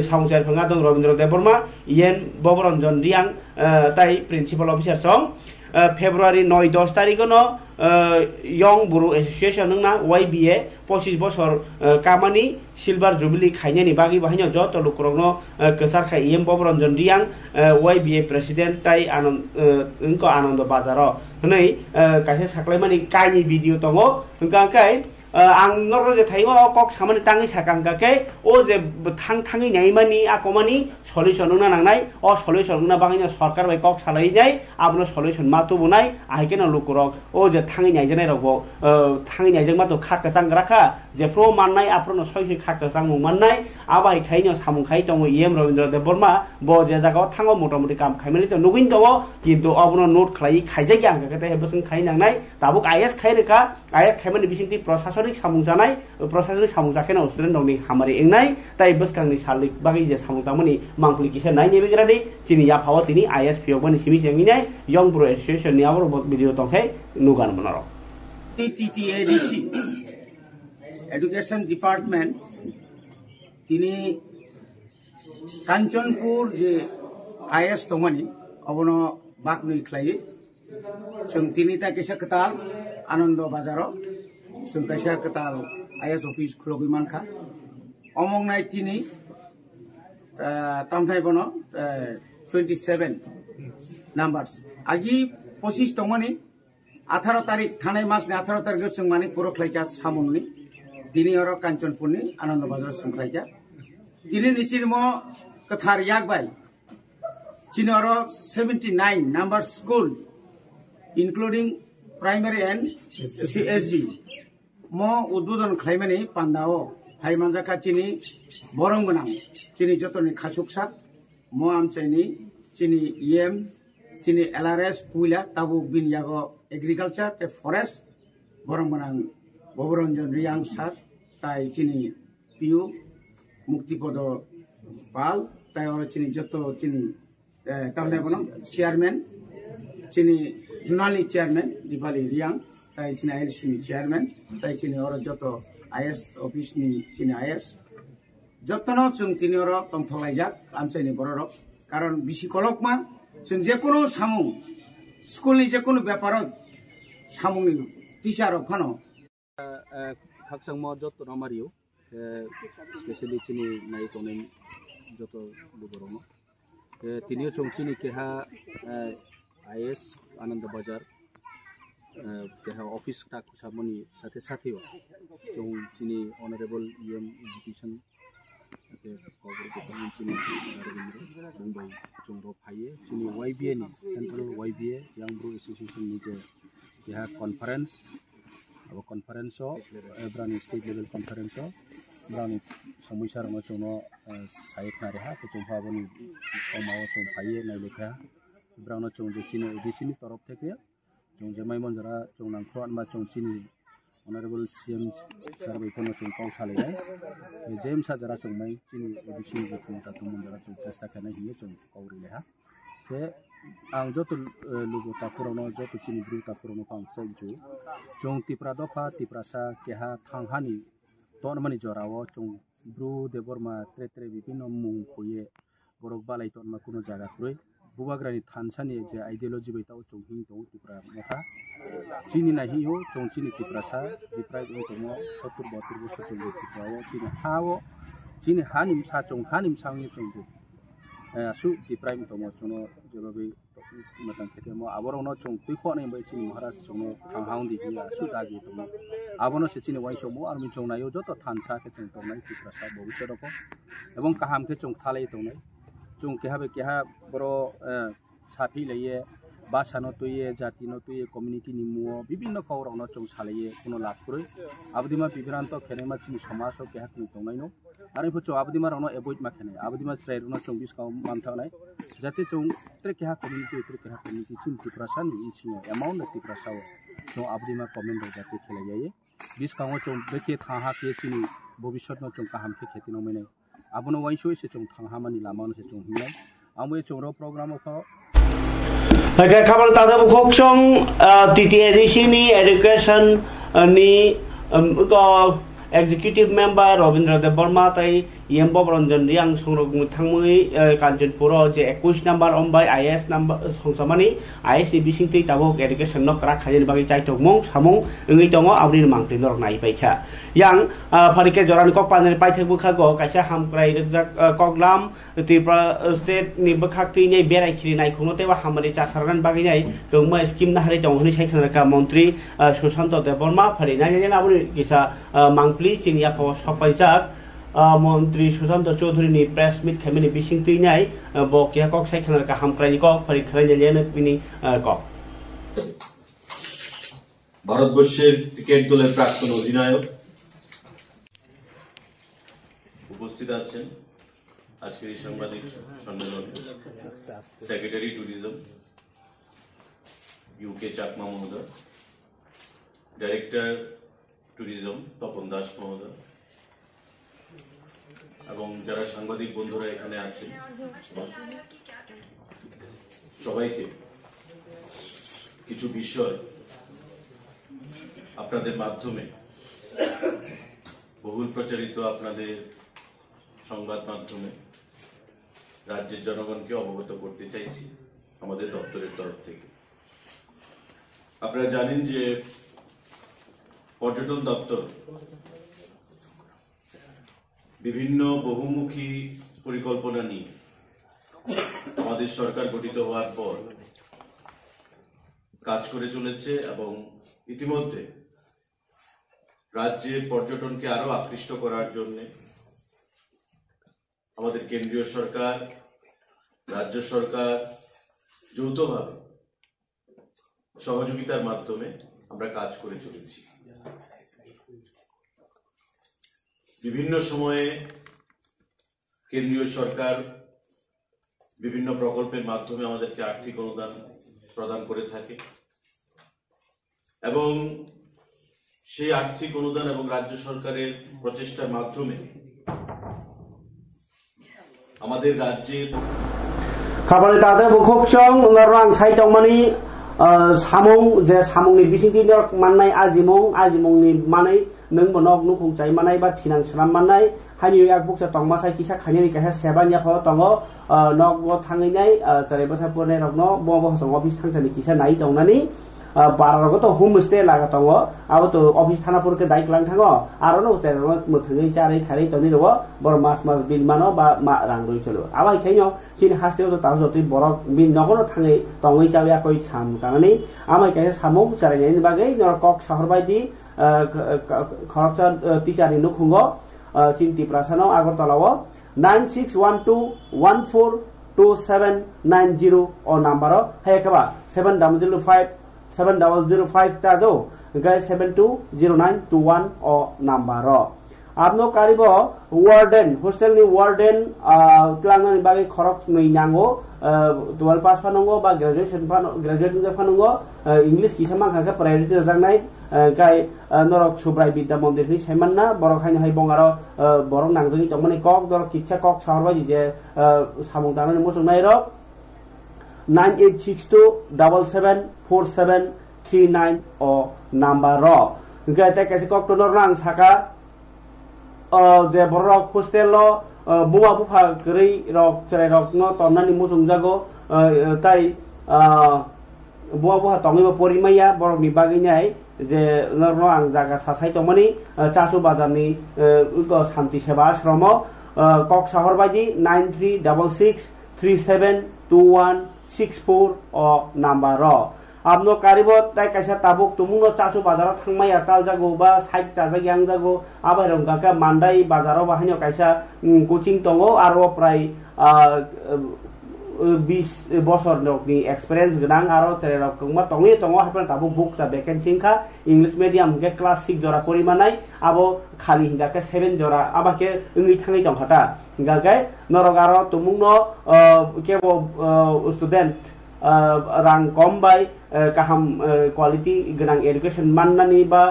सामुचार फंगा दं रविन्द्र देबवर्मा इएन बबरंजन रियां ताई प्रिंसिपल ऑफिसर सं फेब्रुवारी 9-10 तारिख न यंग बुरु एसोसिएशन ना वाईबीए 25 बছর कामानी सिलभार जुबिली खाइनानि बागि बाहायनो जत लुकरंनो कसार खाइ इएम बबरंजन रियां वाईबीए प्रेसिडेंट ताई आनंद बाजाराव नै कासे साख्लायमानि काइनि भिडियो दङो गाकाय आं नरो जे थाइङो कक सामानि ताङि साकांगाके ओ जे थाङि नाइमानि आकमानि सल्युशन ना नांनाय अ सल्युशन ना बाङिनो सरकार बाय कक सालायनाय आबनो सल्युशन मातु बुनाय आइकेन लुकुरक ओ जे थाङि नाइजनाय रगो थाङि नाइजों मातु खाकचां राखा जे प्रो माननाय आप्रनो सयसे खाकचां माननाय आबाय खाइनो सामुं खाइ दङ इएम रविन्द्र देबवर्मा ब जे जागाव थाङो मोटामोटी काम खाइमानि त नुगिन दङ किन्तु अबनो नोट खाइ खाइजाय आंगाके हेबसं खाइ नांनाय ताबुक आईएस खाइरेखा आईएस खाइमानि बिसिंति प्रशासनिक सामुं जानाय प्रशासनिक सामुं जाखेना स्टुडेन्ट दंनि हामारि एंनाय ताइ बसकांनि सालिक बागि जे सामुं तामनि मांखलि किसे नाइ नेबिग्रादि तिनि याफाव तिनि IS फियोबनि Simi जेंगिनाय young bro association नि आबर video तंखे नुगान Munro TTADC education department तिनी कांचनपुर जे आईएस दंगनि अबनो बाकनुइ ख्लायै जों तिनि ता केसा कताल आनंद बाजाराव जों केसा कताल आईएस ऑफिस खुलगै मानखा अमंनाय तिनि तामथाय बनो 27 नाम्बार्स आगि 25 दंगनि 18 तारिख थानाय मासनि 18 तारिख जों माने पुरख्लायका सामुंनि दिनै आरो कांचनपुरनि आनंद बाजार संख्लायका दिनै निसिमो कथार यागबाय दिनै आरो 79 number school including primary and CSB mo उद्बोधन खालामनानै पान्डाओ फाइमानजाखा चिनि बरं गोनां चिनि जतनि खासुकसा mo आमचाइनि चिनि EM चिनि LRS पुइला ताबु बिनयागो एग्रीकालचार ते फरेस्ट बरं गोनां बबरंजन रियां सार ताइ चिनि पिउ मुक्तिपद पाल ताइ और चिनि जत चिनि तामने बनो चेयरमैन चिनि जुनाली चेयरमैन दिवाली रियां ताइ चिनि आईएस नि चेयरमैन ताइ चिनि और जत आईएस ऑफिस नि चिनि आईएस जतनो जों तिनि और तंथलायजाक आमचाइनि बरर कारण बिसि कलकमा जों जेकुनु सामुं स्कुलनि जेकुनु व्यापार सामुंनि टीचार फानो खाकचांग जत नमारियो स्पेशली चिनि नायतोनै जत बुगरनो तिनि जोंचिनि केहा आईएस आनंद बाजार केहा ऑफिस ता कुसामनि साथे साथेव जों चिनि ऑनरेबल ईएम एजुकेशन के कवर डिपार्टमेंट चिनि मुंबई जोंरो फाये चिनि वाईबीए नि सेंट्रल वाईबीए यंग ब्रो एसोसिएशन नि जे केहा conference abo conference brani state level conference brani samuisar ma chono sai khare ha to chompa boni omao chom phaiye nai lekha brano chom je chini dcni torof theke chom je maimon jara chom nang khron ma chom chini honorable cm sir bai kono chom pau sale jai jem sa jara chom mai chini dcni je chom ta tumon jara chom chesta kana hiye chom kauri leha ke ang joto lugo ta purono joto chini bru ta purono pang chaju chong tipra dopa tipra sa keha thanghani ton mani jorawo chong bru deborma tre bibino mung koye borok balai ton ma kuno jaga kroi bubagrani thansani je ideology bai taw chong hing tong tipra mekha chini na hi ho chong chini tipra sa diprai go tomo 70 72 bosor chong tiprawo chini hawo chini hanim sa chong hanim sangi chong su diprai tomo chono jebabe matan khete mo aborono chong tuikho nei bai chini maharaj chong thanghaung di hi su dagi tomo abono se chini wai chomo armi chong nayo joto thansa ke chong tonai tipra sa bobisho roko ebong kaham ke chong thalai tonai chong keha boro sapi leye basano toye jati no toye community ni muo bibinno kaurong no chong saleye kono lab kroi abdima bibranto khenema chini samaso keha kni tonai no ari phocho abdima rono avoid ma khene abdima chai rono chong biskau manthanai jati chong tre keha community chin tiprasan ni chino amount na tiprasao no abdima comment ro jati khela jaye biskau chong beke thaha ke chini bobishot no chong kaham ke kheti no mene abono waisho se chong thangha mani lamano se chong hilai amwe chong ro program ko Oke, kabar tanda bukhokchong TTADC ni education ni executive member Robindra Deborma tai Yembo Ranjan Riang Songrok Mutangmui Kanjanpuro je 21 number ombai IS number songsamani IS bisingti tabok education no krak khajen bagi chai tongmong samong ngi tongo abri mangti nor nai paikha yang pharike joran kok panjani paithek bukha go kaisa hamkrai rejak koklam Tripura state ni bakhakti nei berai khiri nai khono teba hamari chasaran bagi nai kongma scheme na hare jongni saikhan ka mantri Sushant Deborma phari nai nai abri kisa mangpli chinia pho sapaijak মন্ত্রী সুশান্ত চৌধুরী নি press meet Khamenei বিসিং তুইনাই বকিয়া cock সাইখানা का হামক্রাই cock পরীক্ষা জেলেনে তিনি cock ভারতবর্ষের cricket দলের প্রাক্তন অধিনায়ক উপস্থিত আছেন আজকের এই সাংবাদিক সম্মেলনে সেক্রেটারি ট্যুরিজম ইউকে চাকমা মহোদয় ডাইরেক্টর ট্যুরিজম তপন দাস মহোদয় এবং যারা সাংবাদিক বন্ধুরা এখানে আছেন সবাইকে কিছু বিষয় আপনাদের মাধ্যমে বহুল প্রচারিত আপনাদের সংবাদ মাধ্যমে রাজ্যের জনগণকে অবগত করতে চাইছি আমাদের দপ্তরের তরফ থেকে। আপনারা জানেন যে পর্যটন দপ্তর বিভিন্ন বহুমুখী পরিকল্পনা নিয়ে আমাদের সরকার গঠিত হওয়ার পর কাজ করে চলেছে এবং ইতিমধ্যে রাজ্যের পর্যটনকে আরো আকৃষ্ট করার জন্য আমাদের কেন্দ্রীয় সরকার রাজ্য সরকার যৌথভাবে সহযোগিতার মাধ্যমে আমরা কাজ করে চলেছি। বিভিন্ন সময়ে কেন্দ্রীয় সরকার বিভিন্ন প্রকল্পের মাধ্যমে আমাদেরকে আর্থিক অনুদান প্রদান করে থাকে এবং সেই আর্থিক অনুদান এবং রাজ্য সরকারের প্রচেষ্টার মাধ্যমে আমাদের রাজ্যের খাবারে তাদের বুখকচং রাং সাইটংমানি সামং যে সামংনি বিসিংতি মাননাই আজিমংনি মানাই नों बनक नु खुंचाय मानाय बा थिनां सलाम मानाय हानि याक बुकसा तंगमा साइ किसा खानि काहे सेबान या फ तंगो नक बो थांगैनाय जरै बसा पुरने रगनो बो बो सं अफिस थांसानि किसा नाइ दंनानि बारारगो तो होम स्टे लागा तंगो आबो तो अफिस थानापुर के दाइक लां थांगो आरो नो जेरै मथै चारै खारै तनि रगो बर मास बिल मानो बा मा रां रइ चलो आबाय खाइनो सिन हास्टेव तो ताजो ति बरक बिन नगनो थाङै तंगै चावया कइ साम कांगनि आमाय काहे सामौ चारैनि बागै नरकक शहर बायदि खरचा टिचार नुखुंगो चिंती प्रासानो आगरतलाव 9612142790 ओ नम्बर हेकबा 7005 7005 तादो गाय 720921 o number ro abno karibo warden hostel ni warden tlangani bagi khorok nui nango 12 pass phanongo ba graduation phanongo english kisama khaka priority jangnai गाय नरक सुब्राय विद्या मंदिर नि सेमानना बरक हाइन हाय बंगारो बरक नांजोनि तमनि कक दर किच्छा कक साहरबाय जे सामुं दानानि मोसंनाय र 9862774739 o number ro गाय ते केसे कक तनर रां साका जे बरक हस्टेल लो बुवा बुफा गरै रक चराय रक न तमनानि मोसं जागो ताई बुवा बुहा तंगिबो परिमाया बरक नि बागिनाय जे नरनो आं जागा सासाय तमनि चासु बाजारनि शान्ति सेवा आश्रम कक शहर बायदि 9366372164 o number ro abno karibo tai kaisa tabuk tumuno चासु बाजाराव थांमाया चाल जागो बा साइड चाजा yang जागो आबारम गाका मान्दाय बाजाराव बाहायनो कायसा कोचिं दंगो आरो प्राय 20 বছর नि एक्सपीरियंस गनां आरो चेरेराव कमा तंगि तंगो हापन ताबु बुक सा वैकेंसी खा इंग्लिश मीडियम के क्लास 6 जरा परिमानाय आबो खाली हिंगा के 7 जरा आबाके इंगि थांगि दंखाता हिंगा के नरगारो तुमुंगनो केबो स्टूडेंट रां कम बाय काहाम क्वालिटी गनां एडुकेशन माननानि बा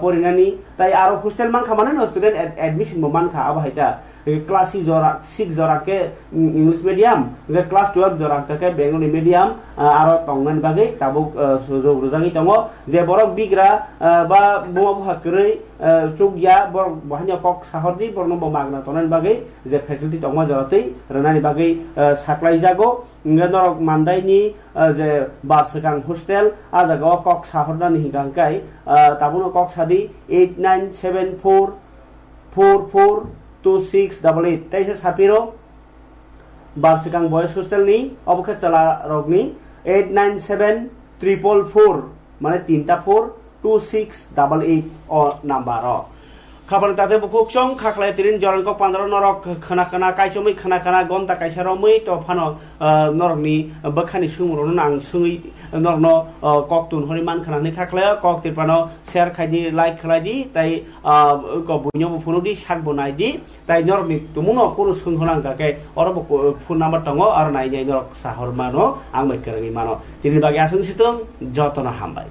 परिनानि ताई आरो हस्टेल मान खामानो स्टूडेंट एडमिशन मान खा आबाहायता क्लास 6 जरा के इंग्लिश मीडियम क्लास 12 जरा के बेंगली मीडियम आरो तंगन बागै ताबुक सुजोग रुजागै दङ जे बरक बिग्रा बा बुवा बुहा करै चुगिया बरक बहानिया कक साहरनि बरनो मागना तनन बागै जे फेसिलिटी दङ जरातै रनानि बागै साप्लाय जागो नरक मान्दायनि जे बारसगां हस्टेल आजागाव कक साहरनानि हिगांकाय ताबुनो कक सादि 8974442688 ताइसे सापिरो बारसगां बॉयज हस्टेल नि अबखे चला रगनि 897444 माने 3 4 2688 नंबर खबर ताते बुकुक्षं खाखलाय तिरिन जरनको 15 नरक खना खना काइसमै खना खना गन्ता काइसरमै तो फानो नरकनि बखानि सुमुरन आं सुङै नरनो ककतुन हरि मान खनानि खाखलाय कक तिरपानो शेयर खाइदि लाइक खलाइदि ताइ को बुइनो फुनुदि साक बनाइदि ताइ नरकनि तुमुनो पुरु सुंहनां गाके अरब फुन नम्बर दङ आरो नाइ नरक साहर मानो आं मैकरनि मानो तिनि बागे आसुं सितों जतन हामबाय।